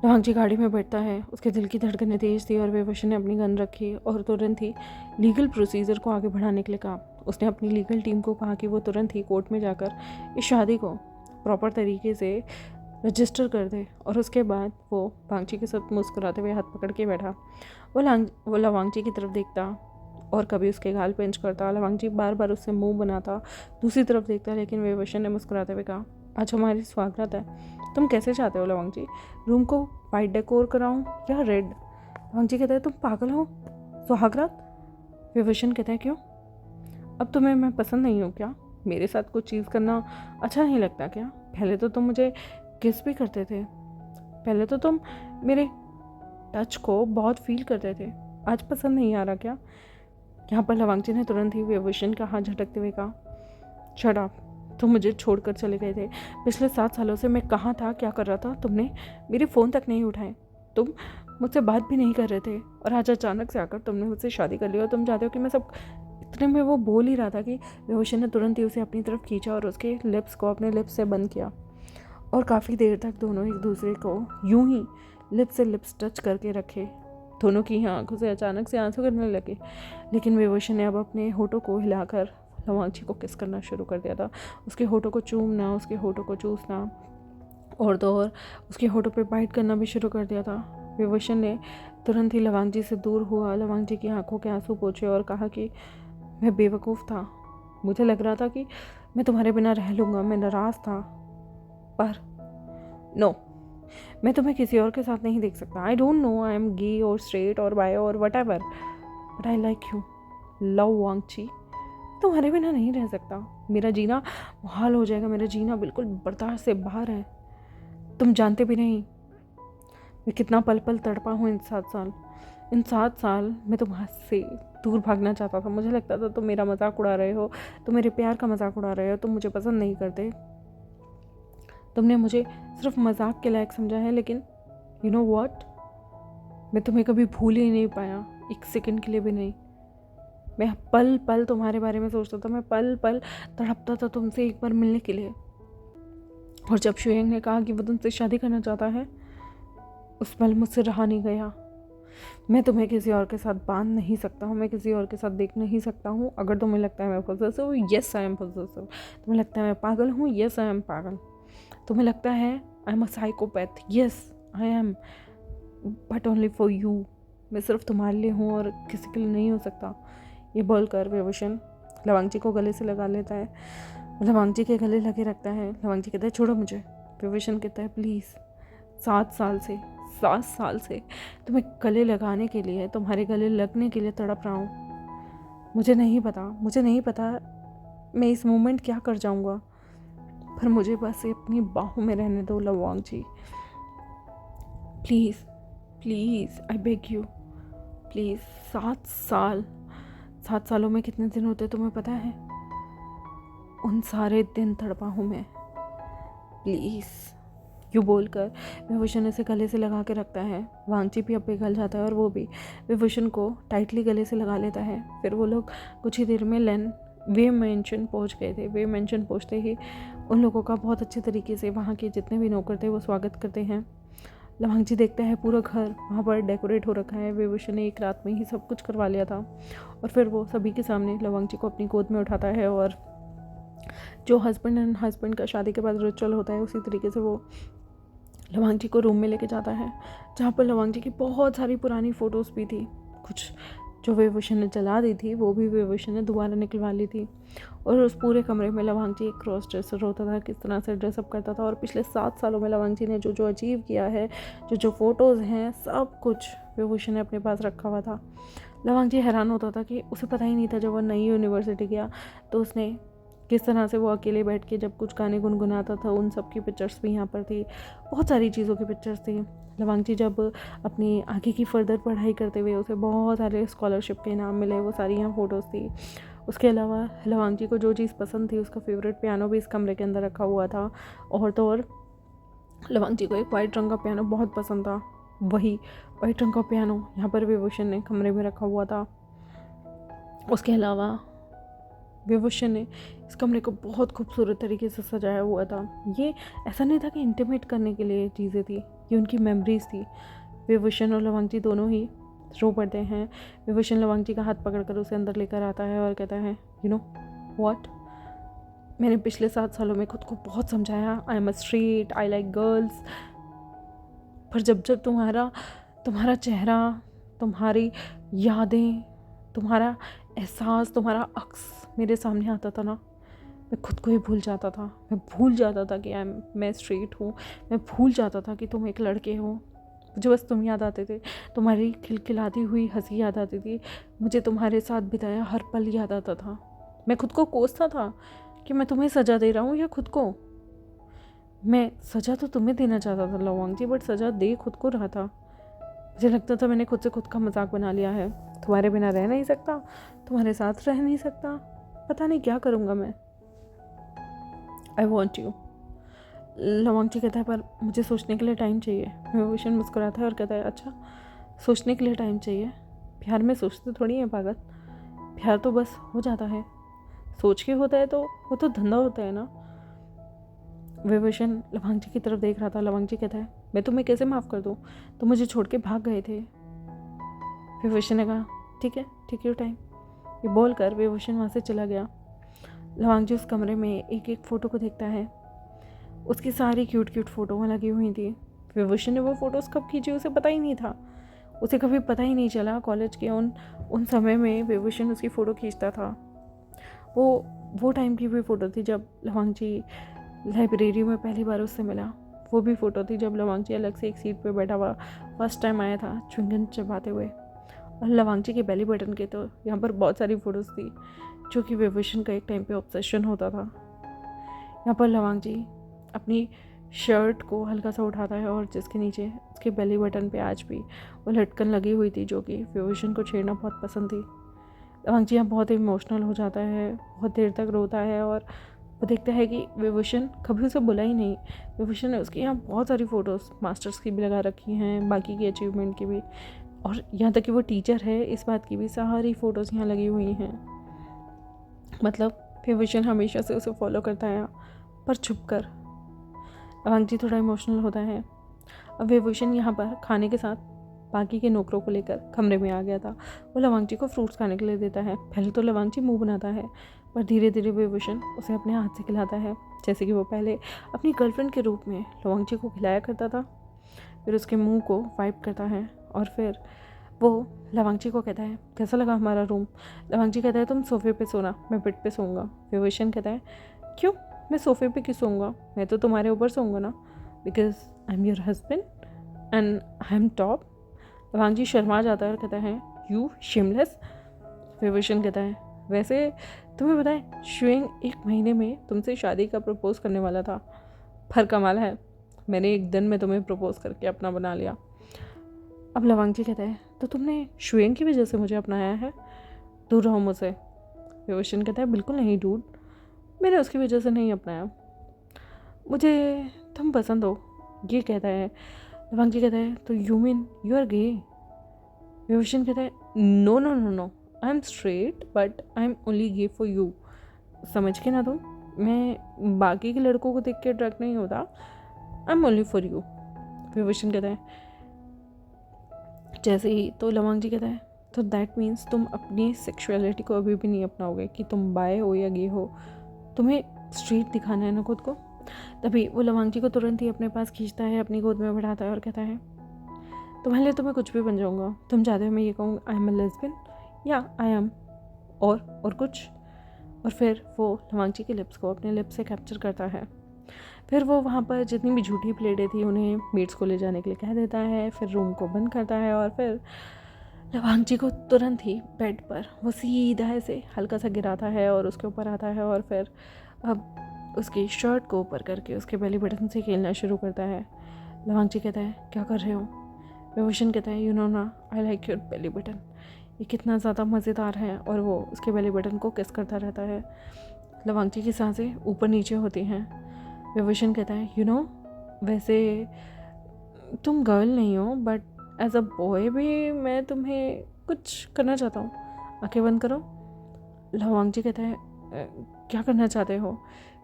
लवांग जी गाड़ी में बैठता है, उसके दिल की धड़कनें तेज थी और विभूषण ने अपनी गन रखी और तुरंत ही लीगल प्रोसीजर को आगे बढ़ाने के लिए कहा। उसने अपनी लीगल टीम को कहा कि वो तुरंत ही कोर्ट में जाकर इस शादी को प्रॉपर तरीके से रजिस्टर कर दे, और उसके बाद वो वांग जी के साथ मुस्कुराते हुए हाथ पकड़ के बैठा। वो लवांग जी की तरफ देखता और कभी उसके गाल पे इंच करता। लवांग जी बार बार उससे मुंह बनाता, दूसरी तरफ देखता, लेकिन विभूषण ने मुस्कुराते हुए कहा, आज हमारी स्वागत है, तुम कैसे चाहते हो लवांग जी? रूम को वाइट डेकोर कराऊं या रेड? लवांग जी कहता है, तुम पागल हो? सुहागरात? विभूषण कहता है, क्यों? अब तुम्हें मैं पसंद नहीं हूँ क्या? मेरे साथ कुछ चीज़ करना अच्छा नहीं लगता क्या? पहले तो तुम मुझे किस भी करते थे, पहले तो तुम मेरे टच को बहुत फील करते थे, आज पसंद नहीं आ रहा क्या? यहाँ पर लवांग जी ने तुरंत ही विभूषण का हाथ झटकते हुए कहा, शट अप, तुम मुझे छोड़कर चले गए थे। पिछले 7 सालों से मैं कहाँ था, क्या कर रहा था? तुमने मेरे फ़ोन तक नहीं उठाए, तुम मुझसे बात भी नहीं कर रहे थे, और आज अचानक से आकर तुमने मुझसे शादी कर ली और तुम चाहते हो कि मैं सब। इतने में वो बोल ही रहा था कि विभूषण ने तुरंत ही उसे अपनी तरफ खींचा और उसके लिप्स को अपने लिप्स से बंद किया, और काफ़ी देर तक दोनों एक दूसरे को यूं ही लिप्स से लिप्स टच करके रखे। दोनों की आंखों से अचानक से आंसू गिरने लगे, लेकिन विभूषण ने अब अपने होठों को हिलाकर लवांग जी को किस करना शुरू कर दिया था। उसके होठों को चूमना, उसके होठों को चूसना, और तो और उसके होठों पे बाइट करना भी शुरू कर दिया था। विभूषण ने तुरंत ही लवांग जी से दूर हुआ, लवांग जी की आंखों के आंसू पोंछे और कहा कि मैं बेवकूफ़ था, मुझे लग रहा था कि मैं तुम्हारे बिना रह लूँगा, मैं नाराज़ था, पर नो, मैं तुम्हें किसी और के साथ नहीं देख सकता। I don't know I am gay और स्ट्रेट और बाय और whatever, but I like you Lan Wangji. तुम्हारे बिना नहीं रह सकता, मेरा जीना मुहाल हो जाएगा, मेरा जीना बिल्कुल बर्दाश्त से बाहर है। तुम जानते भी नहीं मैं कितना पल पल तड़पा हूँ इन 7 साल। इन 7 साल मैं तुम्हारे से दूर भागना चाहता था। मुझे लगता था तुम मेरा मजाक उड़ा रहे हो, तुम मेरे प्यार का मजाक उड़ा रहे हो, तुम मुझे पसंद नहीं करते, तुमने मुझे सिर्फ मजाक के लायक समझा है। लेकिन यू नो व्हाट, मैं तुम्हें कभी भूल ही नहीं पाया, एक सेकंड के लिए भी नहीं। मैं पल पल तुम्हारे बारे में सोचता था, मैं पल पल तड़पता था तुमसे एक बार मिलने के लिए। और जब शुएंग ने कहा कि वो तुमसे शादी करना चाहता है, उस पल मुझसे रहा नहीं गया। मैं तुम्हें किसी और के साथ बांध नहीं सकता हूँ, मैं किसी और के साथ देख नहीं सकता हूँ। अगर तुम्हें लगता है मैं पॉसेसिव हूँ, येस आई एम पॉसेसिव। तुम्हें लगता है मैं पागल हूँ, येस आई एम पागल। तुम्हें लगता है I am a psychopath, yes I am, but only for you. मैं सिर्फ तुम्हारे लिए हूँ और किसी के लिए नहीं हो सकता। ये बोलकर विभूषण लवांग जी को गले से लगा लेता है, लवांग जी के गले लगे रखता है। लवांग जी कहता है, छोड़ो मुझे। विभूषण कहता है, प्लीज़, 7 साल से तुम्हें गले लगाने के लिए, तुम्हारे गले लगने के लिए तड़प रहा हूँ। मुझे नहीं पता मैं इस मोमेंट क्या कर जाऊँगा, पर मुझे बस अपनी बाहों में रहने दो Lan Wangji. Please please I beg you, please. 7 सालों में कितने दिन होते तुम्हें पता है? उन सारे दिन तड़पा हूँ मैं, प्लीज़। यूँ बोलकर विभूषण उसे गले से लगा के रखता है। वांग जी भी अब पिघल जाता है और वो भी विभूषण को टाइटली गले से लगा लेता है। फिर वो लोग कुछ ही देर में वे मेंशन पहुंच गए थे। वे मेंशन पहुंचते ही उन लोगों का बहुत अच्छे तरीके से वहाँ के जितने भी नौकर थे वो स्वागत करते हैं। लवांग जी देखते हैं पूरा घर वहाँ पर डेकोरेट हो रखा है। विभूषण ने एक रात में ही सब कुछ करवा लिया था, और फिर वो सभी के सामने लवांग जी को अपनी गोद में उठाता है, और जो हस्बैंड एंड हस्बैंड का शादी के बाद रिचुअल होता है उसी तरीके से वो लवांग जी को रूम में लेके जाता है, जहाँ पर लवांग जी की बहुत सारी पुरानी फ़ोटोज़ भी थी। कुछ जो विभूषण ने जला दी थी वो भी विभूषण ने दोबारा निकलवा ली थी। और उस पूरे कमरे में लवांग जी एक क्रॉस ड्रेसर होता था, किस तरह से ड्रेसअप करता था। और पिछले 7 सालों में लवांग जी ने जो जो अचीव किया है, जो जो फ़ोटोज़ हैं, सब कुछ विभूषण ने अपने पास रखा हुआ था। लवांग जी हैरान होता था कि उसे पता ही नहीं था जब वो नई यूनिवर्सिटी गया तो उसने किस तरह से वो अकेले बैठ के जब कुछ गाने गुनगुनाता था, उन सब की पिक्चर्स भी यहाँ पर थी। बहुत सारी चीज़ों की पिक्चर्स थी। लवांग जी जब अपनी आगे की फर्दर पढ़ाई करते हुए उसे बहुत सारे स्कॉलरशिप के इनाम मिले, वो सारी यहाँ फ़ोटोज़ थी। उसके अलावा लवांग जी को जो चीज़ पसंद थी, उसका फेवरेट पियानो भी इस कमरे के अंदर रखा हुआ था। और तो और लवांग जी को एक वाइट रंग का पियानो बहुत पसंद था, वही वाइट रंग का पियानो यहाँ पर विभूषण ने कमरे में रखा हुआ था। उसके अलावा विभूषण ने इस कमरे को बहुत खूबसूरत तरीके से सजाया हुआ था। ये ऐसा नहीं था कि इंटीमेट करने के लिए चीज़ें थी, ये उनकी मेमोरीज थी। विभूषण और लवांग जी दोनों ही रो पड़ते हैं। विभूषण लवांग जी का हाथ पकड़कर उसे अंदर लेकर आता है और कहता है, यू नो व्हाट, मैंने पिछले 7 सालों में खुद को बहुत समझाया, I am a straight, I like girls, पर जब जब तुम्हारा चेहरा, तुम्हारी यादें, तुम्हारा एहसास, तुम्हारा अक्स मेरे सामने आता था ना, मैं खुद को ही भूल जाता था। मैं भूल जाता था कि मैं स्ट्रेट हूँ। मैं भूल जाता था कि तुम एक लड़के हो। मुझे बस तुम याद आते थे, तुम्हारी खिलखिलाती हुई हंसी याद आती थी, मुझे तुम्हारे साथ बिताया हर पल याद आता था। मैं खुद को कोसता था कि मैं तुम्हें सज़ा दे रहा हूँ या खुद को। मैं सज़ा तो तुम्हें देना चाहता था लवांग जी, बट सज़ा दे खुद को रहा था। मुझे लगता था मैंने खुद से खुद का मजाक बना लिया है। तुम्हारे बिना रह नहीं सकता, तुम्हारे साथ रह नहीं सकता, पता नहीं क्या करूँगा मैं। I want you. लवांग जी कहता है, पर मुझे सोचने के लिए टाइम चाहिए। विभूषण मुस्कुराता है और कहता है, अच्छा सोचने के लिए टाइम चाहिए? प्यार में सोचते थोड़ी है पागल, प्यार तो बस हो जाता है। सोच के होता है तो वो तो धंधा होता है ना। विभूषण लवांग जी की तरफ देख रहा था। लवांग जी कहता है, मैं तुम्हें कैसे माफ़ कर दूँ, तुम मुझे छोड़ के भाग गए थे। विभूषण ने कहा, ठीक है, टेक योर टाइम। ये बोल कर विभूषण वहाँ से चला गया। लवांग जी उस कमरे में एक एक फ़ोटो को देखता है। उसकी सारी क्यूट क्यूट फ़ोटो लगी हुई थी। विभूषण ने वो फ़ोटोज़ कब खींची उसे पता ही नहीं था। उसे कभी पता ही नहीं चला। कॉलेज के उन समय में विभूषण उसकी फ़ोटो खींचता था। वो टाइम की भी फ़ोटो थी जब लवांग जी लाइब्रेरी में पहली बार उससे मिला। वो भी फ़ोटो थी जब लवांग जी अलग से एक सीट पे बैठा हुआ फर्स्ट टाइम आया था च्युइंगम चबाते हुए। और लवांग जी के बेली बटन के तो यहाँ पर बहुत सारी फ़ोटोज़ थी जो कि विभूषण का एक टाइम पे ऑब्सेशन होता था। यहाँ पर लवांग जी अपनी शर्ट को हल्का सा उठाता है और जिसके नीचे उसके बेली बटन पे आज भी वो लटकन लगी हुई थी जो कि विभूषण को छेड़ना बहुत पसंद थी। लवांग जी यहाँ बहुत इमोशनल हो जाता है, बहुत देर तक रोता है और वो देखता है कि विभूषण कभी उसे बुला ही नहीं। विभूषण ने उसके यहाँ बहुत सारी फ़ोटोज़ मास्टर्स की भी लगा रखी हैं, बाकी की अचीवमेंट की भी, और यहाँ तक कि वो टीचर है इस बात की भी सारी फ़ोटोज़ यहाँ लगी हुई हैं। मतलब विभूषण हमेशा से उसे फॉलो करता है, पर छुप कर। लवांग जी थोड़ा इमोशनल होता है। अब विभूषण यहाँ पर खाने के साथ बाकी के नौकरों को लेकर कमरे में आ गया था। वो लवांग जी को फ्रूट्स खाने के लिए देता है। पहले तो लवांग जी मुँह बनाता है, पर धीरे धीरे विभूषण उसे अपने हाथ से खिलाता है, जैसे कि वो पहले अपनी गर्लफ्रेंड के रूप में लवांग जी को खिलाया करता था। फिर उसके मुंह को वाइप करता है और फिर वो लवांग जी को कहता है, कैसा लगा हमारा रूम? लवांग जी कहता है, तुम सोफे पे सोना, मैं बेड पे सोऊंगा। विभूषण कहता है, क्यों, मैं सोफे पे क्यों सोऊंगा? मैं तो तुम्हारे ऊपर सोऊंगा ना, because I am your husband and I am top. Lan Wangji शर्मा जाता है और कहता है, यू शेमलेस। विभूषण कहता है, वैसे तुम्हें पता है शुएंग 1 महीने में तुमसे शादी का प्रपोज करने वाला था, पर कमाल है मैंने 1 दिन में तुम्हें प्रपोज करके अपना बना लिया। अब लवांग जी कहता है, तो तुमने शुएंग की वजह से मुझे अपनाया है, दूर रहो मुझसे। विभूषण कहता है, बिल्कुल नहीं डूड, मैंने उसकी वजह से नहीं अपनाया, मुझे तुम पसंद हो, ये कहता है। लवांग जी कहता है, तो you mean you are gay? Vibhushan कहता है, no no no no, I am straight but I am only gay for you. समझ के ना तुम, मैं बाकी के लड़कों को देख के अट्रैक्ट नहीं होता, आई am only for you. Vibhushan कहता है, जैसे ही तो लवांग जी कहता है, तो दैट मीन्स तुम अपनी सेक्सुअलिटी को अभी भी नहीं अपनाओगे कि तुम बाय हो या गे हो, तुम्हें स्ट्रेट दिखाना है ना खुद को। तभी वो लवांग जी को तुरंत ही अपने पास खींचता है, अपनी गोद में बढ़ाता है और कहता है, तुम्हारे लिए तो मैं कुछ भी बन जाऊँगा, तुम चाहते हो मैं ये कहूँ आई एम अ लेस्बियन या आई एम और कुछ। और फिर वो लवांग जी के लिप्स को अपने लिप्स से कैप्चर करता है। फिर वो वहाँ पर जितनी भी झूठी प्लेटें थी उन्हें मेट्स को ले जाने के लिए कह देता है। फिर रूम को बंद करता है और फिर लवांग जी को तुरंत ही बेड पर वो सीधा ऐसे हल्का सा गिराता है और उसके ऊपर आता है और फिर अब उसकी शर्ट को ऊपर करके उसके बेली बटन से खेलना शुरू करता है। लवांग जी कहता है, क्या कर रहे हो? विभूषण कहता है, यू नो ना, I like your belly button. ये कितना ज़्यादा मज़ेदार है। और वो उसके बेली बटन को किस करता रहता है। लवांगची की सांसें ऊपर नीचे होती हैं। विभूषण कहता है, यू नो, वैसे तुम गर्ल नहीं हो, बट एज अ बॉय भी मैं तुम्हें कुछ करना चाहता हूँ, आंखें बंद करो। लवांगची कहता है, क्या करना चाहते हो?"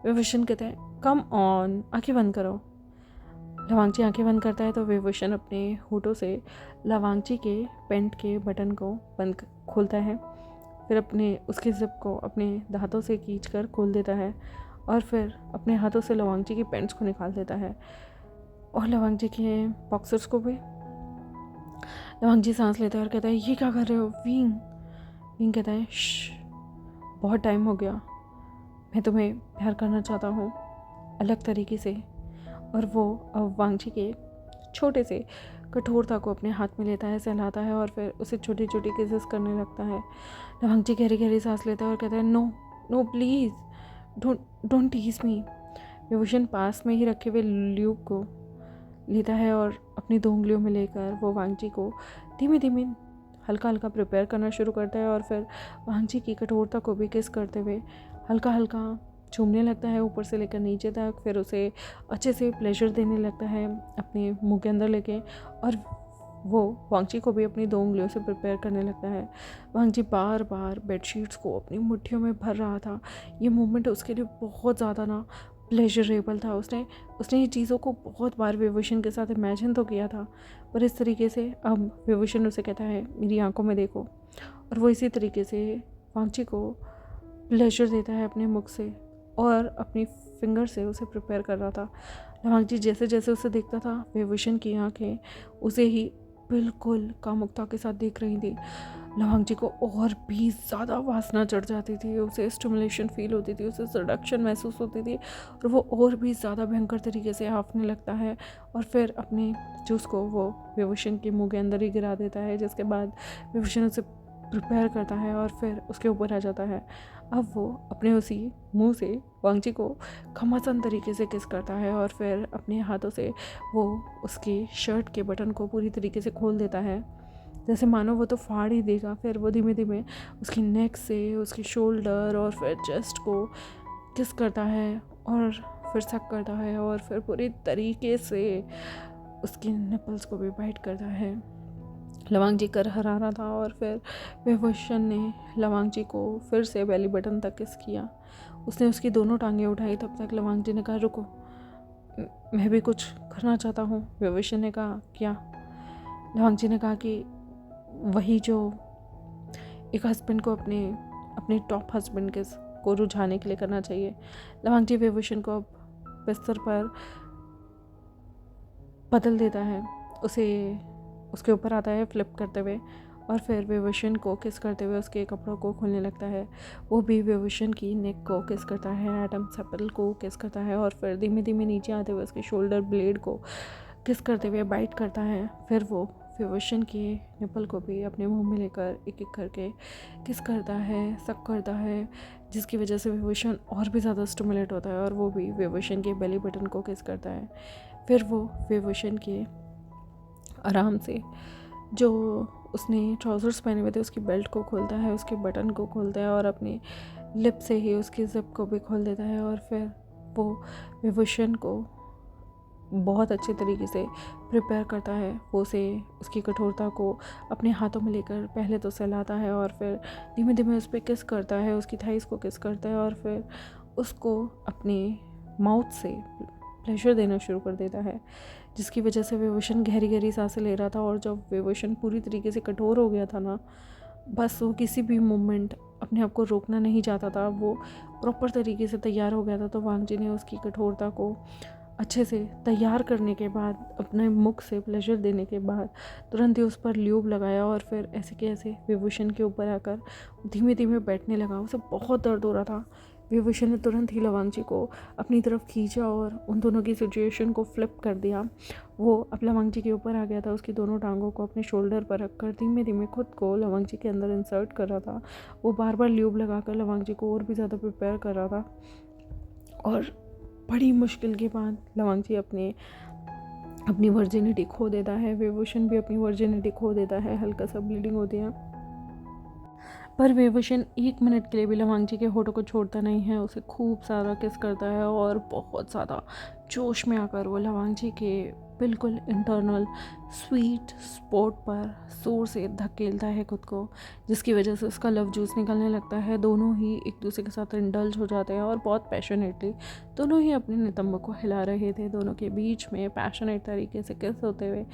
विभूषण कहता है, कम ऑन, आंखें बंद करो। लवांगची आंखें बंद करता है तो विभूषण अपने होठों से लवांगची के पैंट के बटन को खोलता है। फिर अपने उसके जिप को अपने दांतों से खींचकर खोल देता है और फिर अपने हाथों से लवांगची की पैंट्स को निकाल देता है और लवांगची के बॉक्सर्स को भी। लवांगची सांस लेता है और कहता है, ये क्या कर रहे हो विंग? विंग कहता है, बहुत टाइम हो गया, मैं तुम्हें प्यार करना चाहता हूँ अलग तरीके से। और वो वांगची के छोटे से कठोरता को अपने हाथ में लेता है, सहलाता है और फिर उसे छोटी छोटी किसेस करने लगता है। लवांगची गहरी गहरी सांस लेता है और कहता है, no no please, don't tease me. विभूषण पास में ही रखे हुए ल्यूब को लेता है और अपनी 2 उंगलियों में लेकर वो वांगची को धीमे धीमे हल्का हल्का प्रिपेयर करना शुरू करता है और फिर वांगची की कठोरता को भी किस करते हुए हल्का हल्का चूमने लगता है, ऊपर से लेकर नीचे तक। फिर उसे अच्छे से प्लेजर देने लगता है अपने मुंह के अंदर लेके और वो वांगची को भी अपनी 2 उंगलियों से प्रिपेयर करने लगता है। वांगची बार बार बेडशीट्स को अपनी मुट्ठियों में भर रहा था। ये मोमेंट उसके लिए बहुत ज़्यादा ना प्लेजरेबल था। उसने ये चीज़ों को बहुत बार विभूषण के साथ इमेजिन तो किया था, पर इस तरीके से अब विभूषण उसे कहता है, मेरी आंखों में देखो। और वो इसी तरीके से वांगची को प्लेजर देता है अपने मुख से और अपनी फिंगर से उसे प्रिपेयर कर रहा था। लवांगची जैसे जैसे उसे देखता था, विभूषण की आंखें उसे ही बिल्कुल कामुकता के साथ देख रही थी। लवांगची को और भी ज़्यादा वासना चढ़ जाती थी, उसे स्टिमुलेशन फील होती थी, उसे सडक्शन महसूस होती थी और वो और भी ज़्यादा भयंकर तरीके से हाँफने लगता है और फिर अपने जूस को वो विभूषण के मुंह के अंदर ही गिरा देता है, जिसके बाद विभूषण उसे प्रिपेयर करता है और फिर उसके ऊपर आ जाता है। अब वो अपने उसी मुंह से वांगची को घमासान तरीके से किस करता है और फिर अपने हाथों से वो उसकी शर्ट के बटन को पूरी तरीके से खोल देता है, जैसे मानो वो तो फाड़ ही देगा। फिर वो धीमे धीमे उसकी नेक से उसकी शोल्डर और फिर चेस्ट को किस करता है और फिर सक करता है और फिर पूरी तरीके से उसकी निपल्स को भी बाइट करता है। लवांगची कर हरा रहा था और फिर विभूषण ने लवांगची को फिर से बेली बटन तक किस किया। उसने उसकी दोनों टांगें उठाई। तब तक लवांगची ने कहा, रुको, मैं भी कुछ करना चाहता हूँ। विभूषण ने कहा, क्या? लवांगची ने कहा कि वही जो एक हस्बैंड को अपने टॉप हस्बैंड को रुझाने के लिए करना चाहिए। लवांगची विभूषण को अब बिस्तर पर बदल देता है, उसे उसके ऊपर आता है फ्लिप करते हुए और फिर विभूषण को किस करते हुए उसके कपड़ों को खोलने लगता है। वो भी विभूषण की नेक को किस करता है, एडम सेपल को किस करता है और फिर धीमे धीमे नीचे आते हुए उसके शोल्डर ब्लेड को किस करते हुए बाइट करता है। फिर वो विभूषण के निपल को भी अपने मुंह में लेकर एक एक करके किस करता है, सक करता है, जिसकी वजह से विभूषण और भी ज़्यादा स्टिमुलेट होता है और वो भी विभूषण के बेली बटन को किस करता है। फिर वो विभूषण के आराम से जो उसने ट्राउज़र्स पहने हुए थे उसकी बेल्ट को खोलता है, उसके बटन को खोलता है और अपने लिप से ही उसकी जिप को भी खोल देता है और फिर वो विभूषण को बहुत अच्छे तरीके से प्रिपेयर करता है। वो उसे उसकी कठोरता को अपने हाथों में लेकर पहले तो सहलाता है और फिर धीमे धीमे उस पर किस करता है, उसकी थाइस को किस करता है और फिर उसको अपने माउथ से प्लेजर देना शुरू कर देता है, जिसकी वजह से विभूषण गहरी गहरी सांसें ले रहा था। और जब विभूषण पूरी तरीके से कठोर हो गया था ना, बस वो किसी भी मोमेंट अपने आप को रोकना नहीं चाहता था, वो प्रॉपर तरीके से तैयार हो गया था। तो वांगची ने उसकी कठोरता को अच्छे से तैयार करने के बाद, अपने मुख से प्लेजर देने के बाद तुरंत ही उस पर ल्यूब लगाया और फिर ऐसे के ऐसे विभूषण के ऊपर आकर धीमे धीमे बैठने लगा। उसे बहुत दर्द हो रहा था। विभूषण ने तुरंत ही लवांगची को अपनी तरफ खींचा और उन दोनों की सिचुएशन को फ्लिप कर दिया। वो अब लवांगची के ऊपर आ गया था, उसकी दोनों टांगों को अपने शोल्डर पर रखकर धीमे धीमे खुद को लवांगची के अंदर इंसर्ट कर रहा था। वो बार बार ल्यूब लगाकर लवांगची को और भी ज़्यादा प्रिपेयर कर रहा था और बड़ी मुश्किल के बाद लवांगची अपनी वर्जिनिटी खो देता है। विभूषण भी अपनी वर्जिनिटी खो देता है, हल्का सा ब्लीडिंग होती है। पर विभूषण 1 मिनट के लिए भी लवांग जी के होठों को छोड़ता नहीं है, उसे खूब सारा किस करता है और बहुत ज़्यादा जोश में आकर वो लवांग जी के बिल्कुल इंटरनल स्वीट स्पॉट पर जोर से धकेलता है खुद को, जिसकी वजह से उसका लव जूस निकलने लगता है। दोनों ही एक दूसरे के साथ इंडल्ज हो जाते हैं और बहुत पैशनेटली दोनों ही अपने नितंब को हिला रहे थे। दोनों के बीच में पैशनेट तरीके से किस होते हुए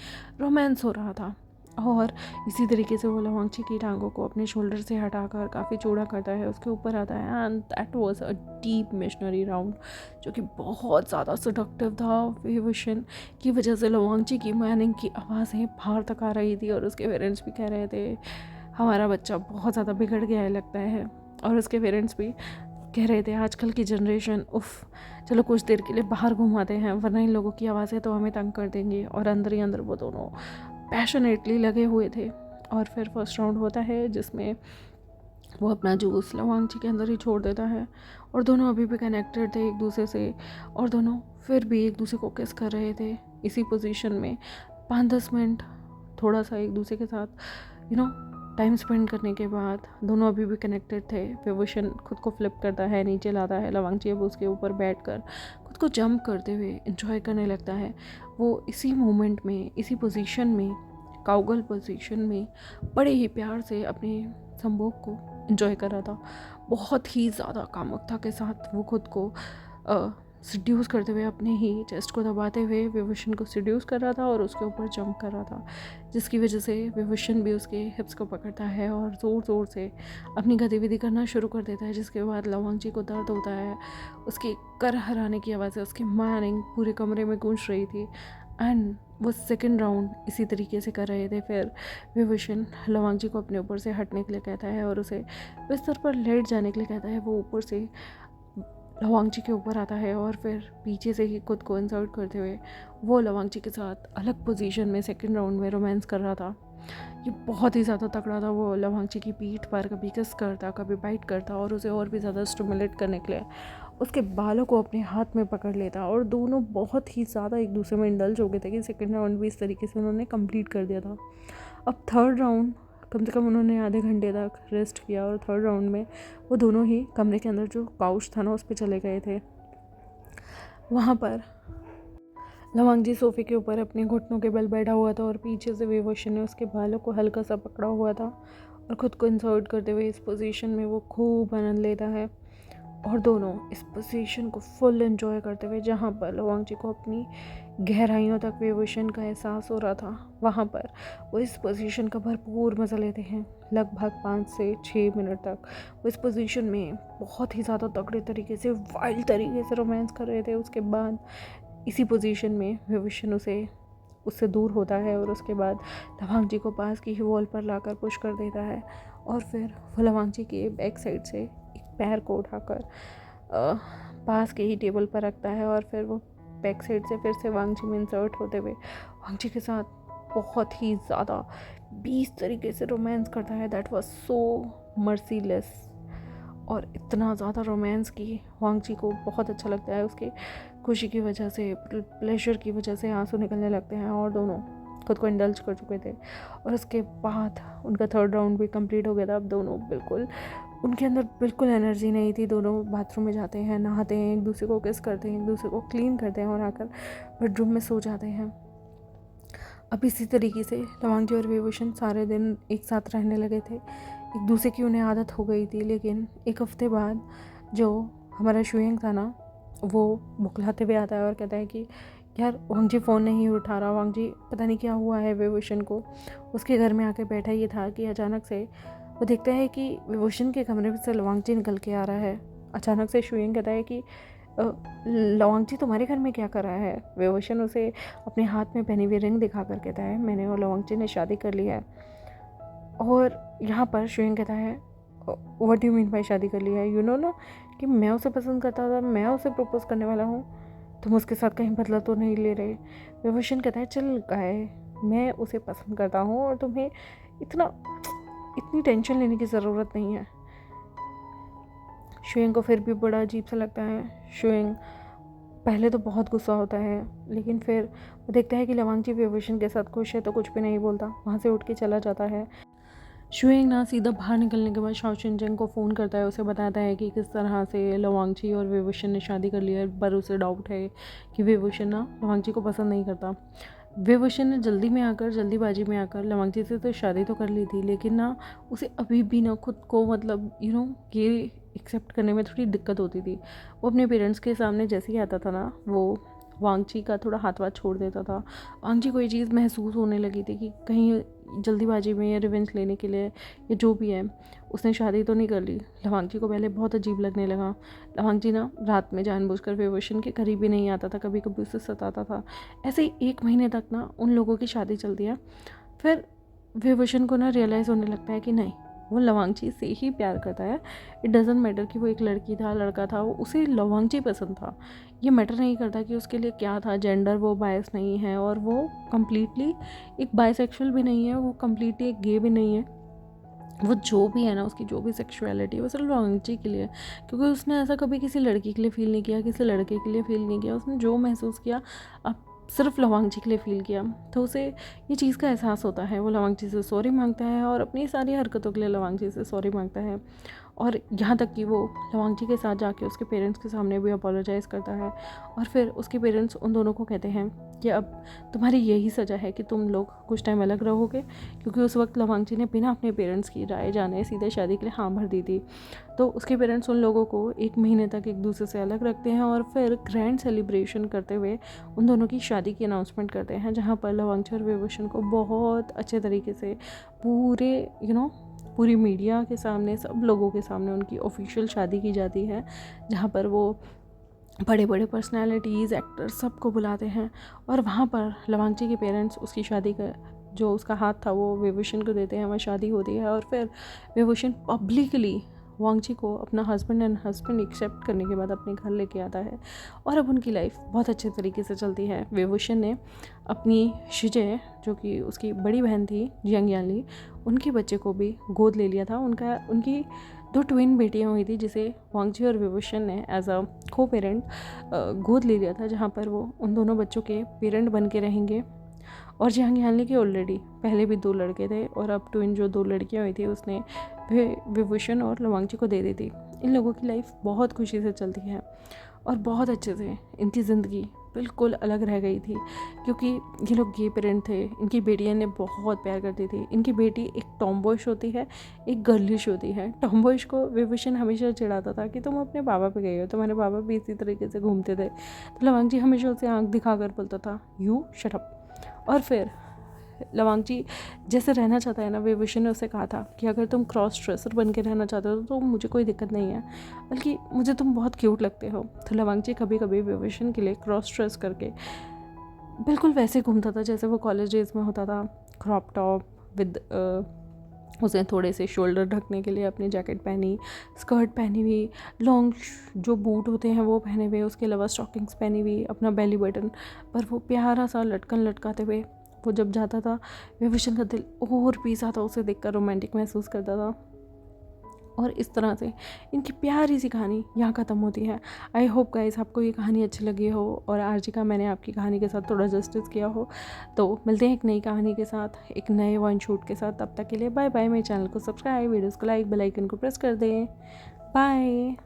रोमांस हो रहा था और इसी तरीके से वो लवांग जी की टांगों को अपने शोल्डर से हटाकर काफ़ी चौड़ा करता है, उसके ऊपर आता है and that was a deep missionary round जो कि बहुत ज़्यादा सेडक्टिव था। विभूषण की वजह से लवांग जी की मॉर्निंग की आवाज़ें बाहर तक आ रही थी और उसके पेरेंट्स भी कह रहे थे हमारा बच्चा बहुत ज़्यादा बिगड़ गया है लगता है, और उसके पेरेंट्स भी कह रहे थे आजकल की जनरेशन उफ, चलो कुछ देर के लिए बाहर घुमाते हैं वरना इन लोगों की आवाज़ें तो हमें तंग कर देंगी। और अंदर ही अंदर वो दोनों पैशनेटली लगे हुए थे। और फिर फर्स्ट राउंड होता है जिसमें वो अपना जूस लवांग जी के अंदर ही छोड़ देता है और दोनों अभी भी कनेक्टेड थे एक दूसरे से और दोनों फिर भी एक दूसरे को किस कर रहे थे इसी पोजीशन में 5-10 मिनट थोड़ा सा एक दूसरे के साथ टाइम स्पेंड करने के बाद दोनों अभी भी कनेक्टेड थे। विभूषण खुद को फ्लिप करता है, नीचे लाता है, लवांग जी अब उसके ऊपर बैठकर खुद को जंप करते हुए एंजॉय करने लगता है। वो इसी मोमेंट में इसी पोजीशन में काउगर्ल पोजीशन में बड़े ही प्यार से अपने संभोग को एंजॉय कर रहा था। बहुत ही ज़्यादा कामुकता के साथ वो खुद को सिड्यूस करते हुए अपने ही चेस्ट को दबाते हुए विभूषण को सिड्यूस कर रहा था और उसके ऊपर जंप कर रहा था, जिसकी वजह से विभूषण भी उसके हिप्स को पकड़ता है और ज़ोर ज़ोर से अपनी गतिविधि करना शुरू कर देता है, जिसके बाद लवांग जी को दर्द होता है। उसकी कर हराने की आवाज़ें उसकी मानिंग पूरे कमरे में गूंज रही थी एंड वो सेकंड राउंड इसी तरीके से कर रहे थे। फिर विभूषण लवांग जी को अपने ऊपर से हटने के लिए कहता है और उसे बिस्तर पर लेट जाने के लिए कहता है। वो ऊपर से लवांग जी के ऊपर आता है और फिर पीछे से ही खुद को इंसर्ट करते हुए वो लवांग जी के साथ अलग पोजीशन में सेकंड राउंड में रोमांस कर रहा था। ये बहुत ही ज़्यादा तगड़ा था। वो लवांग जी की पीठ पर कभी किस करता, कभी बाइट करता और उसे और भी ज़्यादा स्टिमुलेट करने के लिए उसके बालों को अपने हाथ में पकड़ लेता और दोनों बहुत ही ज़्यादा एक दूसरे में इंडल्ज हो गए थे कि सेकंड राउंड भी इस तरीके से उन्होंने कंप्लीट कर दिया था। अब थर्ड राउंड कम से कम उन्होंने आधे घंटे तक रेस्ट किया और थर्ड राउंड में वो दोनों ही कमरे के अंदर जो काउच था ना उस पर चले गए थे। वहाँ पर लवांग जी सोफे के ऊपर अपने घुटनों के बल बैठा हुआ था और पीछे से विभूषण ने उसके बालों को हल्का सा पकड़ा हुआ था और ख़ुद को इंसर्ट करते हुए इस पोजीशन में वो खूब आनंद लेता है और दोनों इस पोजीशन को फुल एंजॉय करते हुए, जहाँ पर लवांग जी को अपनी गहराइयों तक विभूषण का एहसास हो रहा था, वहाँ पर वो इस पोजीशन का भरपूर मज़ा लेते हैं। लगभग 5 से 6 मिनट तक वो इस पोजीशन में बहुत ही ज़्यादा तगड़े तरीके से वाइल्ड तरीके से रोमांस कर रहे थे। उसके बाद इसी पोजीशन में विभूषण उससे दूर होता है और उसके बाद लवांग जी को पास की ही वॉल पर लाकर पुश कर देता है और फिर वो लवांग जी की बैक साइड से एक पैर को उठाकर पास के ही टेबल पर रखता है और फिर वो बैक साइड से फिर से वांग जी में इंसर्ट होते हुए वांग जी के साथ बहुत ही ज़्यादा 20 तरीके से रोमांस करता है। दैट वाज सो मर्सीलेस और इतना ज़्यादा रोमांस की वांग जी को बहुत अच्छा लगता है। उसके खुशी की वजह से, प्लेजर की वजह से आंसू निकलने लगते हैं और दोनों खुद को इंडल्ज कर चुके थे और उसके बाद उनका थर्ड राउंड भी कंप्लीट हो गया था। अब दोनों उनके अंदर बिल्कुल एनर्जी नहीं थी। दोनों बाथरूम में जाते हैं, नहाते हैं, एक दूसरे को किस करते हैं, एक दूसरे को क्लीन करते हैं और आकर बेडरूम में सो जाते हैं। अब इसी तरीके से लवांग जी और विभूषण सारे दिन एक साथ रहने लगे थे। एक दूसरे की उन्हें आदत हो गई थी, लेकिन एक हफ्ते बाद जो हमारा शुएंग था ना, वो बुखलाते हुए आता है और कहता है कि यार वांग जी फ़ोन नहीं उठा रहा, वांग जी पता नहीं क्या हुआ है विभूषण को। उसके घर में आके बैठा ये था कि अचानक से वो देखता है कि विभूषण के कमरे में से लवांग जी निकल के आ रहा है। अचानक से शुएंग कहता है कि लवांग जी तुम्हारे घर में क्या कर रहा है। विभूषण उसे अपने हाथ में पहनी हुई रिंग दिखा कर कहता है मैंने और लवांग जी ने शादी कर ली है। और यहाँ पर शुएंग कहता है व्हाट यू मीन बाय शादी कर लिया है, यू नो ना कि मैं उसे पसंद करता था, मैं उसे प्रपोज करने वाला हूँ, तुम उसके साथ कहीं बदला तो नहीं ले रहे। विभूषण कहता है चल गाय, मैं उसे पसंद करता हूँ और तुम्हें इतनी टेंशन लेने की ज़रूरत नहीं है। शुएंग को फिर भी बड़ा अजीब सा लगता है। शुएंग पहले तो बहुत गुस्सा होता है, लेकिन फिर वो देखता है कि लवांग जी विभूषण के साथ खुश है तो कुछ भी नहीं बोलता, वहाँ से उठ के चला जाता है। शुएंग ना सीधा बाहर निकलने के बाद शाओ शिनचैंग को फ़ोन करता है, उसे बताता है कि किस तरह से लवांगची और विभूषण ने शादी कर ली है, पर उसे डाउट है कि विभूषण ना लवांगची को पसंद नहीं करता। विभूषण ने जल्दीबाजी में आकर लवांगची से तो शादी तो कर ली थी, लेकिन ना उसे अभी भी ना खुद को मतलब ये एक्सेप्ट करने में थोड़ी दिक्कत होती थी। वो अपने पेरेंट्स के सामने जैसे ही आता था ना, वो वांगची का थोड़ा हाथ वाथ छोड़ देता था। वांगची को ये चीज़ महसूस होने लगी थी कि कहीं जल्दीबाजी में या रिवेंज लेने के लिए या जो भी है उसने शादी तो नहीं कर ली। लवांगची को पहले बहुत अजीब लगने लगा। लवांगची ना रात में जानबूझकर विभूषण के करीब ही नहीं आता था, कभी कभी उसे सताता था। ऐसे ही 1 महीने तक ना उन लोगों की शादी चलती है। फिर विभूषण को ना रियलाइज़ होने लगता है कि नहीं, वो लवांगची से ही प्यार करता है। इट डजेंट मैटर कि वो एक लड़की था लड़का था, वो उसे लवांगची पसंद था। ये मैटर नहीं करता कि उसके लिए क्या था जेंडर, वो बायस नहीं है और वो कम्प्लीटली एक बायसेक्सुअल भी नहीं है, वो कम्प्लीटली एक गे भी नहीं है। वो जो भी है ना, उसकी जो भी सेक्सुअलिटी है वो सिर्फ लवांगची के लिए, क्योंकि उसने ऐसा कभी किसी लड़की के लिए फ़ील नहीं किया, किसी लड़के के लिए फ़ील नहीं किया। उसने जो महसूस किया अब सिर्फ लवांगची के लिए फ़ील किया। तो उसे ये चीज़ का एहसास होता है। वो लवांगची से सॉरी मांगता है और अपनी सारी हरकतों के लिए लवांगची से सॉरी मांगता है। और यहाँ तक कि वो लवांगची के साथ जाके उसके पेरेंट्स के सामने भी अपोलोजाइज़ करता है। और फिर उसके पेरेंट्स उन दोनों को कहते हैं कि अब तुम्हारी यही सज़ा है कि तुम लोग कुछ टाइम अलग रहोगे, क्योंकि उस वक्त लवांगची ने बिना अपने पेरेंट्स की राय जाने सीधे शादी के लिए हाँ भर दी थी। तो उसके पेरेंट्स उन लोगों को 1 महीने तक एक दूसरे से अलग रखते हैं और फिर ग्रैंड सेलिब्रेशन करते हुए उन दोनों की शादी की अनाउंसमेंट करते हैं, जहाँ पर लवांगची और विभूषण को बहुत अच्छे तरीके से पूरी मीडिया के सामने, सब लोगों के सामने उनकी ऑफिशियल शादी की जाती है, जहाँ पर वो बड़े बड़े पर्सनालिटीज़, एक्टर्स सबको बुलाते हैं। और वहाँ पर लवांगची के पेरेंट्स उसकी शादी का जो उसका हाथ था वो विभूषण को देते हैं। वहाँ शादी होती है और फिर विभूषण पब्लिकली वांगची को अपना हस्बैंड एक्सेप्ट करने के बाद अपने घर लेके आता है और अब उनकी लाइफ बहुत अच्छे तरीके से चलती है। विभूषण ने अपनी शिजे, जो कि उसकी बड़ी बहन थी जियांग यानली, उनके बच्चे को भी गोद ले लिया था। उनकी 2 ट्विन बेटियां हुई थी, जिसे वांगची और विभूषण ने एज अ को पेरेंट गोद ले लिया था, जहाँ पर वो उन दोनों बच्चों के पेरेंट बन के रहेंगे। और जियांग यानली के ऑलरेडी पहले भी 2 लड़के थे और अब ट्विन जो 2 लड़कियां हुई थी उसने विभूषण और लवांगची को दे दी थी। इन लोगों की लाइफ बहुत खुशी से चलती है और बहुत अच्छे से इनकी ज़िंदगी बिल्कुल अलग रह गई थी, क्योंकि ये लोग गे पेरेंट थे। इनकी बेटियां ने बहुत प्यार करती थी। इनकी बेटी एक टॉमबॉयश होती है, एक गर्लिश होती है। टॉमबॉयश को विभूषण हमेशा चिढ़ाता था कि तुम अपने बाबा पे गए हो, तुम्हारे बाबा भी इसी तरीके से घूमते थे। तो लवांगची हमेशा उसे आँख दिखाकर बोलता था यू शट अप। और फिर लवांगची जैसे रहना चाहता है ना, विभूषण ने उसे कहा था कि अगर तुम क्रॉस ड्रेसर बन के रहना चाहते हो तो मुझे कोई दिक्कत नहीं है, बल्कि मुझे तुम बहुत क्यूट लगते हो। तो लवांगची कभी कभी विभूषण के लिए क्रॉस ड्रेस करके बिल्कुल वैसे घूमता था जैसे वो कॉलेज डेज में होता था। क्रॉप टॉप विद उसने थोड़े से शोल्डर ढकने के लिए अपनी जैकेट पहनी, स्कर्ट पहनी हुई, लॉन्ग जो बूट होते हैं वो पहने हुए, उसके अलावा स्टॉकिंग्स पहनी हुई, अपना बेली बटन पर वो प्यारा सा लटकन लटकाते हुए वो जब जाता था, विभूषण का दिल और भी ज़्यादा उसे देखकर रोमांटिक महसूस करता था। और इस तरह से इनकी प्यारी सी कहानी यहाँ ख़त्म होती है। आई होप गाइस आपको ये कहानी अच्छी लगी हो और आरजी का मैंने आपकी कहानी के साथ थोड़ा जस्टिस किया हो। तो मिलते हैं एक नई कहानी के साथ, एक नए वन शूट के साथ। तब तक के लिए बाय बाय। मेरे चैनल को सब्सक्राइब, वीडियोज़ को लाइक, बेल आइकन को प्रेस कर दें। बाय।